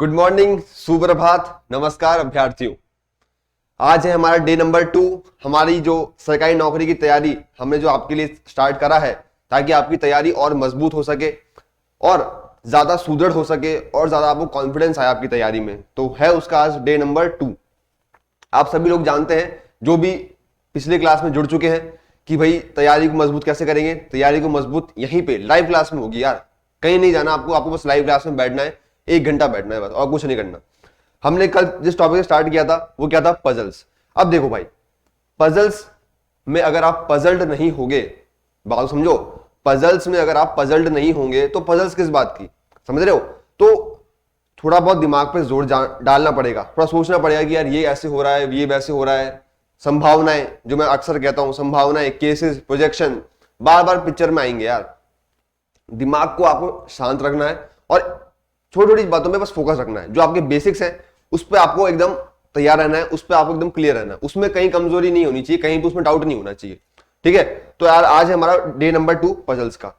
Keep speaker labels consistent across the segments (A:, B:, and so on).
A: Good morning, सुप्रभात, नमस्कार अभ्यर्थियों। आज है हमारा डे नंबर 2। हमारी जो सरकारी नौकरी की तैयारी हमने जो आपके लिए स्टार्ट करा है ताकि आपकी तैयारी और मजबूत हो सके और ज्यादा सुदृढ़ हो सके और ज्यादा आपको कॉन्फिडेंस आए आपकी तैयारी में, तो है उसका आज डे नंबर 2। आप सभी लोग जानते हैं जो भी पिछले क्लास में जुड़ चुके हैं कि भाई तैयारी को मजबूत कैसे करेंगे। तैयारी को मजबूत यहीं पे लाइव क्लास में होगी यार, कहीं नहीं जाना आपको बस लाइव क्लास में बैठना है, 1 घंटा बैठना है बस और कुछ नहीं करना। हमने कल जिस टॉपिक से स्टार्ट किया था वो क्या था, पजल्स। अब देखो भाई, पजल्स में अगर आप पजल्ड नहीं होगे, बात समझो, पजल्स में अगर आप पजल्ड नहीं होंगे तो पजल्स किस बात की, समझ रहे हो। तो थोड़ा बहुत दिमाग पे जोर डालना पड़ेगा, थोड़ा सोचना पड़ेगा कि यार ये ऐसे हो रहा है, ये वैसे हो रहा है। संभावनाएं, जो मैं अक्सर कहता हूं, संभावनाएं, केसेस, प्रोजेक्शन बार बार पिक्चर में आएंगे यार। दिमाग को आपको शांत रखना है और छोटी छोटी बातों में बस फोकस रखना है। जो आपके बेसिक्स हैं उस पर आपको एकदम तैयार रहना है, उस पर आपको एकदम क्लियर रहना है, उसमें कहीं कमजोरी नहीं होनी चाहिए, कहीं भी उसमें डाउट नहीं होना चाहिए, ठीक है। तो यार आज है हमारा डे नंबर 2 पजल्स का।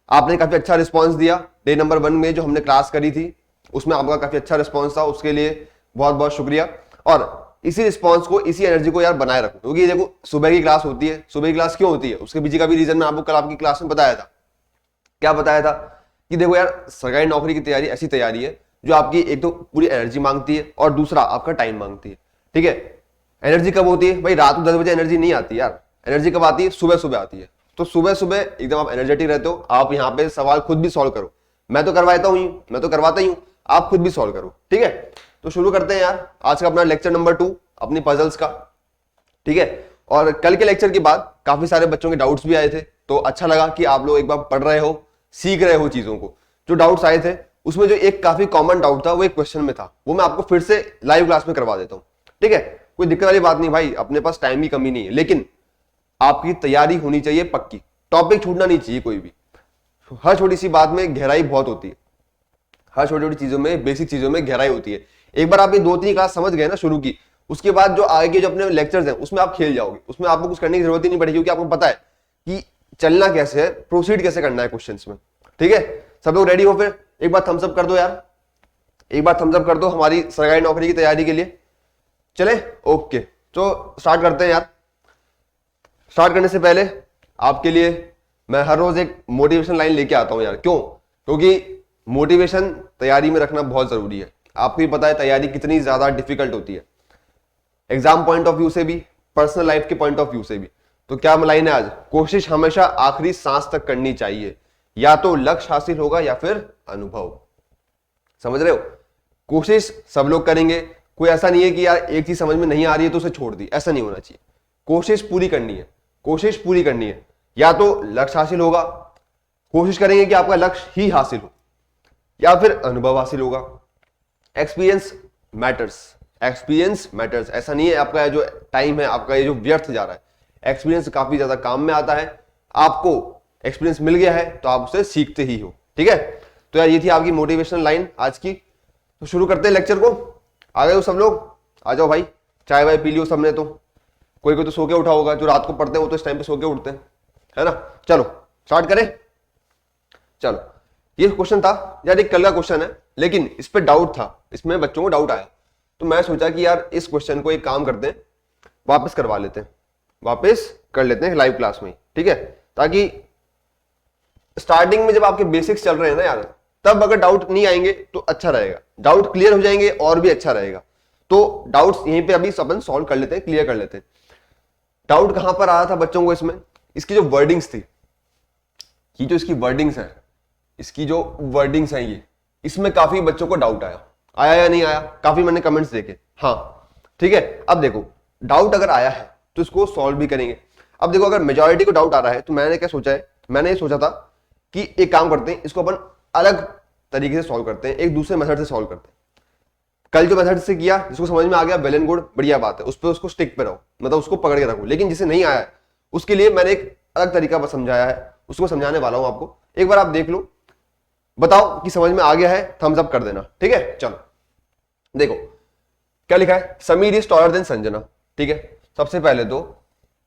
A: आपने काफी अच्छा रिस्पॉन्स दिया डे नंबर 1 में जो हमने क्लास करी थी, उसमें आपका काफी अच्छा रिस्पॉन्स था, उसके लिए बहुत बहुत शुक्रिया। और इसी रिस्पॉन्स को, इसी एनर्जी को यार बनाए रखो, क्योंकि देखो सुबह की क्लास होती है। सुबह की क्लास क्यों होती है उसके पीछे का भी रीजन मैं आपको कल आपकी क्लास में बताया था। क्या बताया था कि देखो यार, सरकारी नौकरी की तैयारी ऐसी तैयारी है जो आपकी एक तो पूरी एनर्जी मांगती है और दूसरा आपका टाइम मांगती है, ठीक है। एनर्जी कब होती है भाई, रात को 10 बजे एनर्जी नहीं आती यार। एनर्जी कब आती है, सुबह सुबह आती है। तो सुबह सुबह एकदम आप एनर्जेटिक रहते हो, आप यहाँ पे सवाल खुद भी सॉल्व करो। मैं तो करवाता ही हूँ, आप खुद भी सॉल्व करो, ठीक है। तो शुरू करते हैं यार आज का अपना लेक्चर नंबर 2 अपनी पजल्स का, ठीक है। और कल के लेक्चर के बाद काफी सारे बच्चों के डाउट्स भी आए थे, तो अच्छा लगा कि आप लोग एक बार पढ़ रहे हो, सीख रहे हो चीजों को। जो डाउट्स आए थे उसमें जो एक काफी कॉमन डाउट था वो एक क्वेश्चन में था, वो मैं आपको फिर से लाइव क्लास में करवा देता हूं, ठीक है। कोई दिक्कत वाली बात नहीं भाई, अपने पास टाइम की कमी नहीं है, लेकिन आपकी तैयारी होनी चाहिए पक्की, टॉपिक छूटना नहीं चाहिए कोई भी। हर छोटी सी बात में गहराई बहुत होती है, हर छोटी छोटी चीजों में, बेसिक चीजों में गहराई होती है। एक बार आप ये 2-3 क्लास समझ गए ना शुरू की, उसके बाद जो आगे के जो अपने लेक्चर्स हैं उसमें आप खेल जाओगे, उसमें आपको कुछ करने की जरूरत ही नहीं पड़ेगी, क्योंकि आपको पता है कि चलना कैसे है, प्रोसीड कैसे करना है क्वेश्चंस में, ठीक है। सब लोग रेडी हो, फिर एक बार थम्स अप कर दो यार, एक बार थम्स अप कर दो हमारी सरकारी नौकरी की तैयारी के लिए। चले, ओके, तो स्टार्ट करते हैं यार। स्टार्ट करने से पहले आपके लिए मैं हर रोज एक मोटिवेशन लाइन लेके आता हूं यार। क्यों? क्योंकि मोटिवेशन तैयारी में रखना बहुत जरूरी है। आपको ही पता है तैयारी कितनी ज्यादा डिफिकल्ट होती है, एग्जाम पॉइंट ऑफ व्यू से भी, पर्सनल लाइफ के पॉइंट ऑफ व्यू से भी। तो क्या लाइन है आज, कोशिश हमेशा आखिरी सांस तक करनी चाहिए, या तो लक्ष्य हासिल होगा या फिर अनुभव। समझ रहे हो? कोशिश सब लोग करेंगे, कोई ऐसा नहीं है कि यार एक चीज समझ में नहीं आ रही है तो उसे छोड़ दी, ऐसा नहीं होना चाहिए। कोशिश पूरी करनी है, कोशिश पूरी करनी है। या तो लक्ष्य हासिल होगा, कोशिश करेंगे कि आपका लक्ष्य ही हासिल हो, या फिर अनुभव हासिल होगा। Experience matters, experience matters. ऐसा नहीं है आपका जो टाइम है आपका ये जो व्यर्थ जा रहा है, एक्सपीरियंस काफी ज्यादा काम में आता है। आपको एक्सपीरियंस मिल गया है तो आप उसे सीखते ही हो, ठीक है। तो यार ये थी आपकी मोटिवेशनल लाइन आज की। तो शुरू करते हैं लेक्चर को। आ गए हो सब लोग? आ जाओ भाई, चाय वाय पी लियो सबने। तो कोई कोई तो सो के उठा होगा, जो रात को पढ़ते हैं वो तो इस टाइम पे सो के उठते हैं, है ना। चलो स्टार्ट करें। चलो, ये क्वेश्चन था यार, एक कल का क्वेश्चन है, लेकिन इस पे डाउट था, इसमें बच्चों को डाउट आया, तो मैं सोचा कि यार इस क्वेश्चन को एक काम करते हैं, वापस करवा लेते हैं, वापस कर लेते हैं लाइव क्लास में, ठीक है। ताकि स्टार्टिंग में जब आपके बेसिक्स चल रहे हैं ना यार, तब अगर डाउट नहीं आएंगे तो अच्छा रहेगा, डाउट क्लियर हो जाएंगे और भी अच्छा रहेगा। तो डाउट्स यहीं पे अभी अपन सॉल्व कर लेते हैं, क्लियर कर लेते हैं। डाउट कहां पर आया था बच्चों को इसमें, इसकी जो वर्डिंग्स थी, ये जो इसकी वर्डिंग्स है, इसकी जो वर्डिंग्स हैं ये, इसमें काफी बच्चों को डाउट आया या नहीं आया? काफी मैंने कमेंट्स देखे, हाँ, ठीक है। अब देखो, डाउट अगर आया है तो इसको सॉल्व भी करेंगे। अब देखो, अगर मेजॉरिटी को डाउट आ रहा है तो मैंने क्या सोचा है, मैंने ये सोचा था कि एक काम करते हैं, इसको अपन अलग तरीके से सॉल्व करते हैं, एक दूसरे मेथड से सॉल्व करते हैं। कल जो मेथड से किया, जिसको समझ में आ गया वेल एंड गुड, बढ़िया बात है, उस पर उसको स्टिक पे रहो, मतलब उसको पकड़ के रखो। लेकिन जिसे नहीं आया है उसके लिए मैंने एक अलग तरीका बस समझाया है, उसको समझाने वाला हूं आपको। एक बार आप देख लो, बताओ कि समझ में आ गया है, थम्स अप कर देना, ठीक है। चलो देखो क्या लिखा है, Sameer is taller than Sanjana, ठीक है। सबसे पहले तो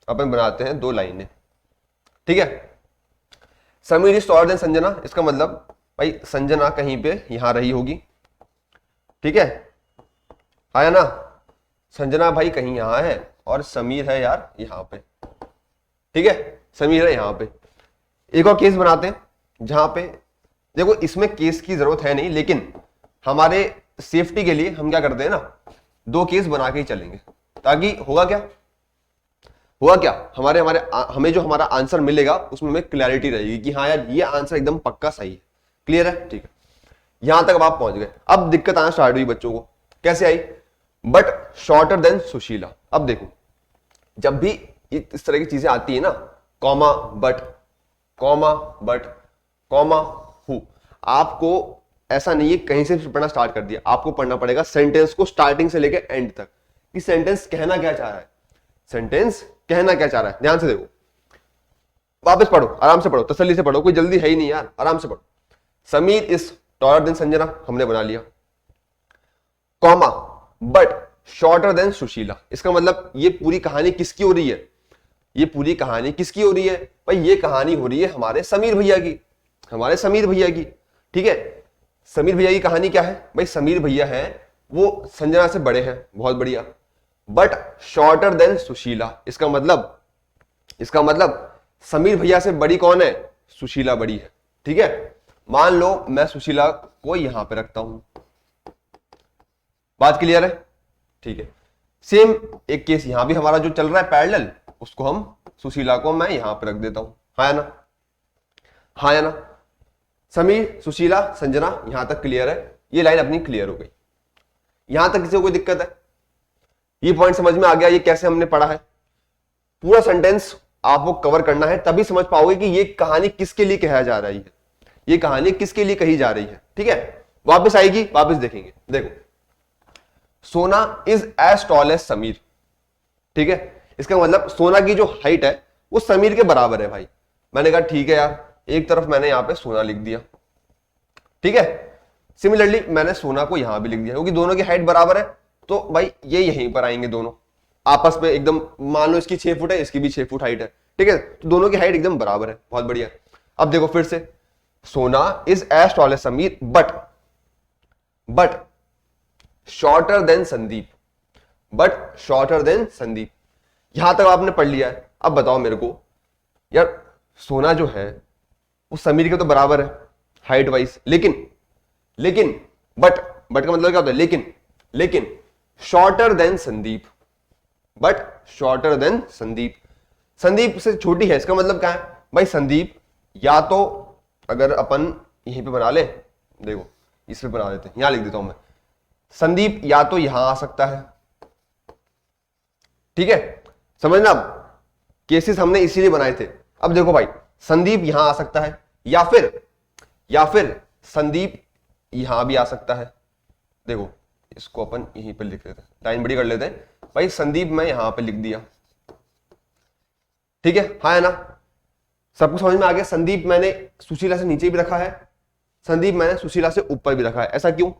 A: अपन बनाते हैं 2 लाइनें, ठीक है। Sameer is taller than Sanjana, इसका मतलब भाई संजना कहीं पे यहां रही होगी ठीक है, आया ना। संजना भाई कहीं यहां है और समीर है यार यहां पे, ठीक है, समीर है यहां पे। एक और केस बनाते हैं जहां पे देखो इसमें केस की जरूरत है नहीं, लेकिन हमारे सेफ्टी के लिए हम क्या करते हैं ना, दो केस बना के ही चलेंगे, ताकि होगा क्या हमारे हमें जो हमारा आंसर मिलेगा उसमें हमें क्लैरिटी रहेगी कि हाँ यार ये आंसर एकदम पक्का सही है। क्लियर है, ठीक है, यहां तक अब आप पहुंच गए। अब दिक्कत आना स्टार्ट हुई बच्चों को, कैसे आई, बट शॉर्टर देन सुशीला। अब देखो जब भी इस तरह की चीजें आती है ना, comma but, comma but, comma who, आपको ऐसा नहीं है कहीं से पढ़ना स्टार्ट कर दिया, आपको पढ़ना पड़ेगा सेंटेंस को स्टार्टिंग से लेकर एंड तक कि सेंटेंस कहना क्या चाह रहा है, सेंटेंस कहना क्या चाह रहा है। ध्यान से देखो, वापस पढ़ो, आराम से पढ़ो, तसल्ली से पढ़ो, कोई जल्दी है ही नहीं यार, आराम से पढ़ो। Sameer is taller than Sanjana, हमने बना लिया, comma but shorter than Sushila. इसका मतलब ये पूरी कहानी किसकी हो रही है, ये पूरी कहानी किसकी हो रही है भाई, ये कहानी हो रही है हमारे समीर भैया की, हमारे समीर भैया की, ठीक है। समीर भैया की कहानी क्या है भाई, समीर भैया है वो संजना से बड़े हैं, बहुत बढ़िया, बट शॉर्टर देन सुशीला। इसका मतलब समीर भैया से बड़ी कौन है, सुशीला बड़ी है, ठीक है। मान लो मैं सुशीला को यहां पे रखता हूं, बात क्लियर है, ठीक है। सेम एक केस यहां भी हमारा जो चल रहा है पैरेलल, उसको हम सुशीला को मैं यहां पे रख देता हूं, हाँ या ना, हाँ या ना। समीर सुशीला संजना, यहां तक क्लियर है, ये लाइन अपनी क्लियर हो गई। यहां तक किसी को कोई दिक्कत है, ये पॉइंट समझ में आ गया, ये कैसे हमने पढ़ा है। पूरा सेंटेंस आपको कवर करना है, तभी समझ पाओगे कि ये कहानी किसके लिए कहा जा रही है, ये कहानी किसके लिए कही जा रही है, ठीक है। वापस आएगी, वापस देखेंगे। देखो Sona is as tall as Sameer, ठीक है। इसका मतलब सोना की जो हाइट है वो समीर के बराबर है भाई। मैंने कहा ठीक है यार, एक तरफ मैंने यहां पे सोना लिख दिया, ठीक है। सिमिलरली मैंने सोना को यहां भी लिख दिया, क्योंकि दोनों की हाइट बराबर है, तो भाई ये यहीं पर आएंगे दोनों आपस में एकदम, मान लो इसकी 6 फुट है, इसकी भी 6 फुट हाइट है, ठीक है, तो दोनों की हाइट एकदम बराबर है, बहुत बढ़िया। अब देखो फिर से, Sona is as tall as Sameer but shorter than Sandeep, but shorter than Sandeep. यहां तक आपने पढ़ लिया है। अब बताओ मेरे को यार, सोना जो है वो समीर के तो बराबर है हाइट वाइज, लेकिन बट का मतलब क्या होता है, लेकिन shorter than Sandeep, but shorter than Sandeep से छोटी है। इसका मतलब क्या है भाई, संदीप या तो, अगर अपन यहीं पे बना ले, देखो इस पे बना देते हैं, यहां लिख देता हूं मैं, संदीप या तो यहां आ सकता है, ठीक है, समझना। अब केसेस हमने इसीलिए बनाए थे। अब देखो भाई, संदीप यहां आ सकता है, या फिर संदीप यहां भी आ सकता है। देखो इसको अपन यहीं पे लिख लेते हैं, लाइन बड़ी कर लेते हैं भाई, संदीप मैं यहां पे लिख दिया, ठीक है, हाँ है ना, सबको समझ में आ गया। संदीप मैंने सुशीला से नीचे भी रखा है, संदीप मैंने सुशीला से ऊपर भी रखा है। ऐसा क्यों,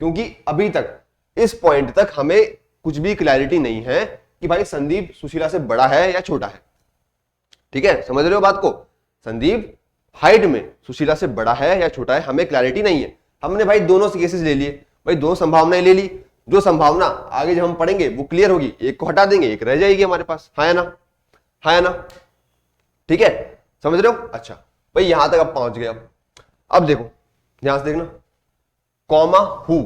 A: क्योंकि अभी तक इस पॉइंट तक हमें कुछ भी क्लैरिटी नहीं है कि भाई संदीप सुशीला से बड़ा है या छोटा है, ठीक है, समझ रहे हो बात को। संदीप हाइट में सुशीला से बड़ा है या छोटा है, हमें क्लैरिटी नहीं है। हमने भाई दोनों केसेस ले लिए, भाई दो संभावनाएं ले ली, जो संभावना आगे जब हम पढ़ेंगे वो क्लियर होगी, एक को हटा देंगे, एक रह जाएगी हमारे पास, हाँ या ना, हाँ या ना, ठीक है, समझ रहे हो। अच्छा भाई यहां तक अब पहुंच गए। अब देखो ध्यान से देखना, कॉमा हु,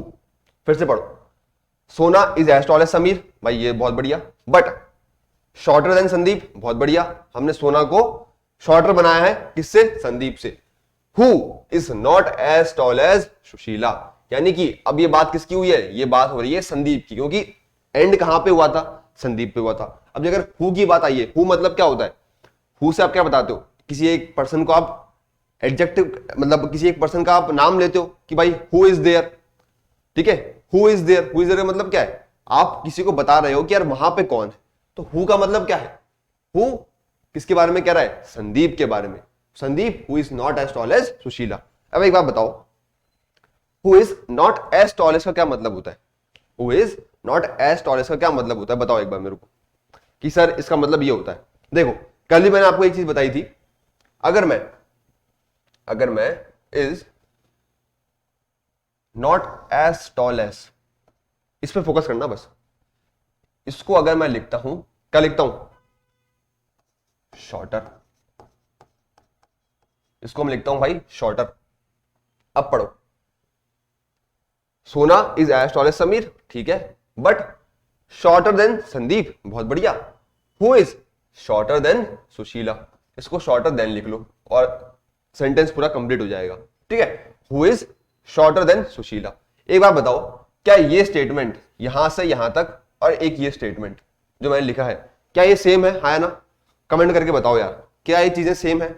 A: फिर से पढ़ो, Sona is as tall as Sameer, भाई ये बहुत बढ़िया, बट शॉर्टर देन संदीप, बहुत बढ़िया, हमने सोना को शॉर्टर बनाया है, किससे, संदीप से। Who is not as tall as Sushila, यानी कि अब ये बात किसकी हुई है, ये बात हो रही है संदीप की, क्योंकि एंड कहां पे हुआ था, संदीप पे हुआ था। अब अगर हु की बात आई है, हु मतलब क्या होता है, हु से आप क्या बताते हो, किसी एक पर्सन को आप एडजेक्टिव, मतलब किसी एक पर्सन का आप नाम लेते हो कि भाई हु इज देयर, ठीक है, who is there, who is there मतलब क्या है, आप किसी को बता रहे हो कि यार वहां पे कौन है, तो हु का मतलब क्या है, हु किसके बारे में कह रहा है, संदीप के बारे में, Sandeep who is not as tall as Sushila. अब एक बात बताओ, who is not as tall as का क्या मतलब होता है, who is not as tall as का क्या मतलब होता है, बताओ एक बार मेरे को, कि सर इसका मतलब ये होता है। देखो कल भी मैंने आपको एक चीज बताई थी, अगर मैं is not as tall as, इस पे फोकस करना बस। इसको अगर मैं लिखता हूं, क्या लिखता हूं? शॉर्टर। इसको मैं लिखता हूं भाई शॉर्टर। अब पढ़ो, Sona is as tall as Sameer, ठीक है, बट शॉर्टर देन संदीप, बहुत बढ़िया। Who is shorter than Sushila, इसको शॉर्टर देन लिख लो और सेंटेंस पूरा कंप्लीट हो जाएगा, ठीक है। Who is shorter than Sushila. एक बार बताओ, क्या ये स्टेटमेंट यहां से यहां तक और एक ये स्टेटमेंट जो मैंने लिखा है, क्या ये सेम है? हाँ या ना? कमेंट करके बताओ यार, क्या ये चीजें सेम है?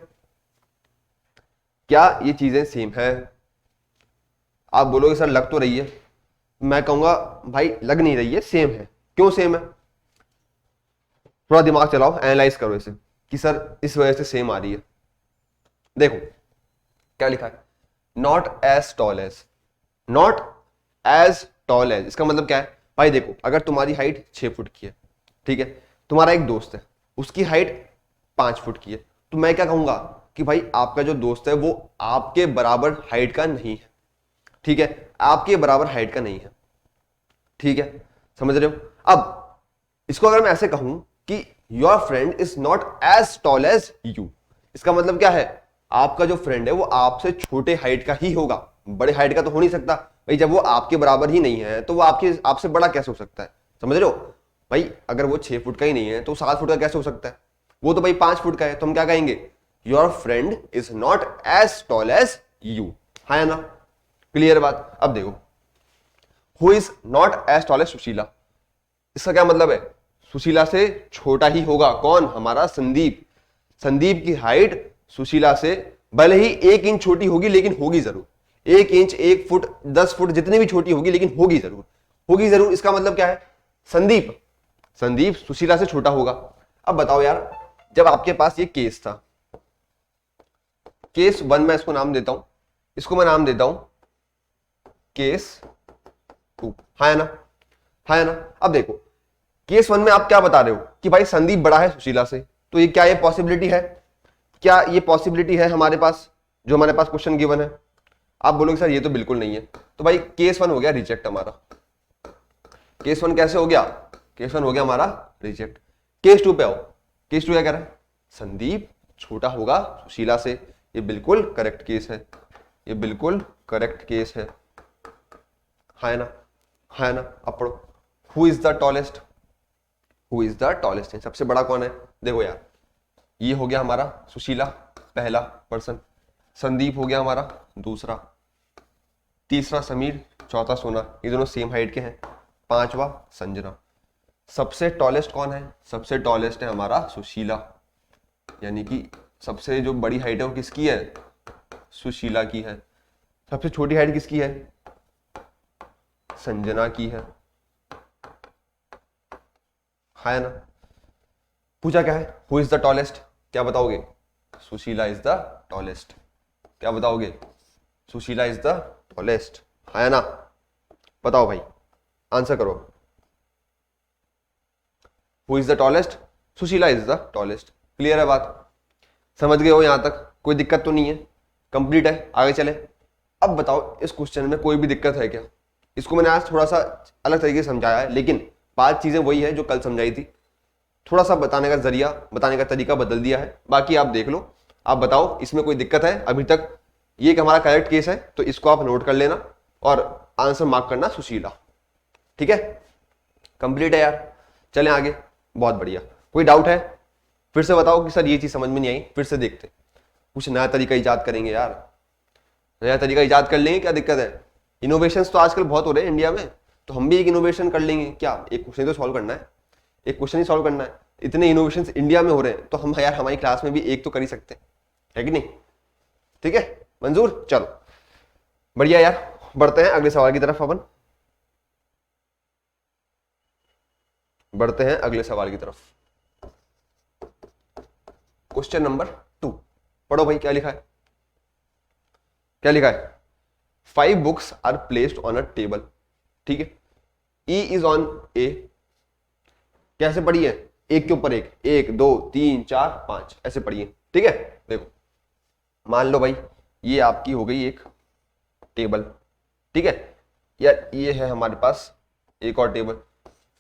A: क्या ये चीजें सेम है? आप बोलोगे सर लग तो रही है, मैं कहूंगा भाई लग नहीं रही है, सेम है। क्यों सेम है? थोड़ा दिमाग चलाओ, एनालाइज करो इसे कि सर इस वजह से सेम आ रही है। देखो क्या लिखा है, not as tall as, not as tall as, इसका मतलब क्या है भाई? देखो अगर तुम्हारी हाइट 6 फुट की है, ठीक है, तुम्हारा एक दोस्त है उसकी हाइट 5 फुट की है, तो मैं क्या कहूंगा कि भाई आपका जो दोस्त है वो आपके बराबर हाइट का नहीं है, ठीक है, आपके बराबर हाइट का नहीं है, ठीक है, समझ रहे हो? अब इसको अगर मैं ऐसे कहूं कि your friend is not as tall as you, इसका मतलब क्या है? आपका जो फ्रेंड है वो आपसे छोटे हाइट का ही होगा, बड़े हाइट का तो हो नहीं सकता भाई। जब वो आपके बराबर ही नहीं है तो वो आपसे बड़ा कैसे हो सकता है? समझ रहे हो भाई? अगर वो 6 फुट का ही नहीं है तो 7 फुट का कैसे हो सकता है? वो तो भाई 5 फुट का है, तो हम क्या कहेंगे? Your friend is not as tall as you. हाँ या ना? क्लियर बात? अब देखो, who is not as tall as Sushila, इसका क्या मतलब है? सुशीला से छोटा ही होगा। कौन? हमारा संदीप। संदीप की हाइट सुशीला से भले ही 1 इंच छोटी होगी, लेकिन होगी जरूर। 1 इंच, 1 फुट, 10 फुट, जितनी भी छोटी होगी, लेकिन होगी जरूर, होगी जरूर। इसका मतलब क्या है? संदीप सुशीला से छोटा होगा। अब बताओ यार, जब आपके पास ये केस था, केस 1 मैं इसको नाम देता हूं, इसको मैं नाम देता हूं केस 2। हाँ या ना? हाँ या ना? अब देखो, केस 1 में आप क्या बता रहे हो कि भाई संदीप बड़ा है सुशीला से, तो ये क्या, ये पॉसिबिलिटी है? क्या ये पॉसिबिलिटी है हमारे पास, जो हमारे पास क्वेश्चन गिवन है? आप बोलोगे सर ये तो बिल्कुल नहीं है, तो भाई केस 1 हो गया रिजेक्ट हमारा। केस 1 कैसे हो गया? केस 1 हो गया हमारा रिजेक्ट। केस 2 पे आओ, केस 2 क्या कह रहा है? संदीप छोटा होगा सुशीला से, ये बिल्कुल करेक्ट केस है, ये बिल्कुल करेक्ट केस है। है ना? है ना? अब पढ़ो, who is the tallest, who is the tallest, सबसे बड़ा कौन है? देखो यार, ये हो गया हमारा सुशीला पहला पर्सन, संदीप हो गया हमारा दूसरा, तीसरा समीर, चौथा सोना, ये दोनों सेम हाइट के हैं, पांचवा संजना। सबसे टॉलेस्ट कौन है? सबसे टॉलेस्ट है हमारा सुशीला, यानी कि सबसे जो बड़ी हाइट है वो किसकी है? सुशीला की है। सबसे छोटी हाइट किसकी है? संजना की है। है ना? पूछा क्या है? हु इज द टॉलेस्ट, क्या बताओगे? Sushila is the tallest. क्या बताओगे? Sushila is the tallest. है ना? बताओ भाई, आंसर करो। Who is the tallest? Sushila is the tallest. Clear है बात? समझ गए हो? यहां तक कोई दिक्कत तो नहीं है? कंप्लीट है? आगे चले। अब बताओ, इस क्वेश्चन में कोई भी दिक्कत है क्या? इसको मैंने आज थोड़ा सा अलग तरीके से समझाया है, लेकिन 5 चीजें वही है जो कल समझाई थी, थोड़ा सा बताने का जरिया, बताने का तरीका बदल दिया है। बाकी आप देख लो, आप बताओ इसमें कोई दिक्कत है अभी तक? ये हमारा करेक्ट केस है, तो इसको आप नोट कर लेना और आंसर मार्क करना सुशीला। ठीक है? कंप्लीट है यार? चलें आगे। बहुत बढ़िया। कोई डाउट है? फिर से बताओ कि सर ये चीज समझ में नहीं आई, फिर से देखते, कुछ नया तरीका इजाद करेंगे यार, नया तरीका इजाद कर लेंगे, क्या दिक्कत है? इनोवेशंस तो आजकल बहुत हो रहे हैं इंडिया में, तो हम भी एक इनोवेशन कर लेंगे। क्या, एक क्वेश्चन तो सॉल्व करना है, एक क्वेश्चन ही सॉल्व करना है। इतने इनोवेशंस इंडिया में हो रहे हैं, तो हम यार हमारी क्लास में भी एक तो कर ही सकते हैं, है कि नहीं? ठीक है, मंजूर? चलो बढ़िया यार, बढ़ते हैं अगले सवाल की तरफ। अपन बढ़ते हैं अगले सवाल की तरफ। क्वेश्चन नंबर 2 पढ़ो भाई, क्या लिखा है? क्या लिखा है? 5 books are placed on a table, ठीक है, ई इज ऑन ए। कैसे पढ़िए? एक के ऊपर एक, 1 2 3 4 5 ऐसे पढ़िए, ठीक है? देखो, मान लो भाई ये आपकी हो गई एक टेबल, ठीक है, यार ये है हमारे पास एक और टेबल,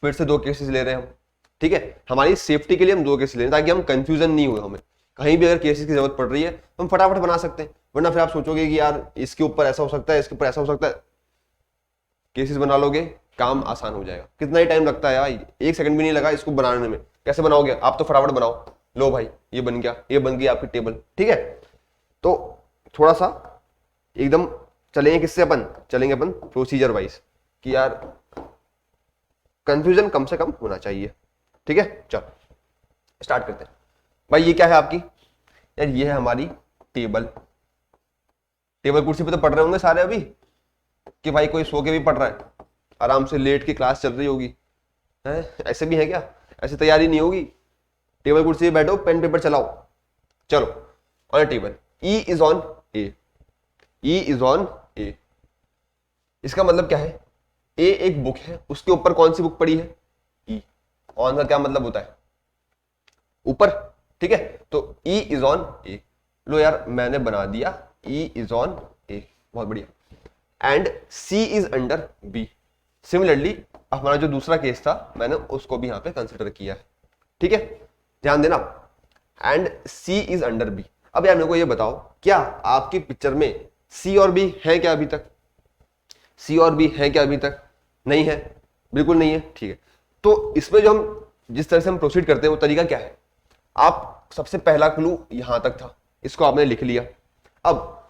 A: फिर से 2 केसेस ले रहे हैं हम, ठीक है। हमारी सेफ्टी के लिए हम 2 केसेस ले रहे हैं ताकि हम कंफ्यूजन नहीं हुए, हमें कहीं भी अगर केसेस की जरूरत पड़ रही है तो हम फटाफट बना सकते हैं, वरना फिर आप सोचोगे कि यार इसके ऊपर ऐसा हो सकता है, इसके ऊपर ऐसा हो सकता है। केसेस बना लोगे, काम आसान हो जाएगा। कितना ही टाइम लगता है यार, 1 सेकंड भी नहीं लगा इसको बनाने में। कैसे बनाओगे आप? तो फटाफट बनाओ। लो भाई, ये बन गया, ये बन गई आपकी टेबल, ठीक है। तो थोड़ा सा एकदम चलेंगे, किससे अपन चलेंगे? अपन प्रोसीजर वाइज, कि यार कंफ्यूजन कम से कम होना चाहिए, ठीक है। चलो स्टार्ट करते हैं। भाई ये क्या है आपकी? यार ये है हमारी टेबल। टेबल कुर्सी पे तो पढ़ रहे होंगे सारे अभी, कि भाई कोई सो के भी पढ़ रहा है, आराम से लेट के क्लास चल रही होगी है? ऐसे भी है क्या? ऐसे तैयारी नहीं होगी। टेबल कुर्सी पे बैठो, पेन पेपर चलाओ। चलो on table, E is on A, E is on A. इसका मतलब क्या है? ए एक बुक है, उसके ऊपर कौन सी बुक पड़ी है? ई। ऑन का क्या मतलब होता है? ऊपर, ठीक है। तो ई इज ऑन ए। लो यार मैंने बना दिया, ई इज ऑन ए, बहुत बढ़िया। And C is under B. Similarly हमारा जो दूसरा केस था मैंने उसको भी यहां पे कंसिडर किया है, ठीक है, ध्यान देना। And C is under B. अब यार मेरे को ये बताओ, क्या आपकी पिक्चर में सी और बी है क्या अभी तक? सी और बी है क्या अभी तक? नहीं है, बिल्कुल नहीं है, ठीक है। तो इसमें जो हम जिस तरह से हम प्रोसीड करते हैं वो तरीका क्या है? आप सबसे पहला क्लू यहां तक था, इसको आपने लिख लिया। अब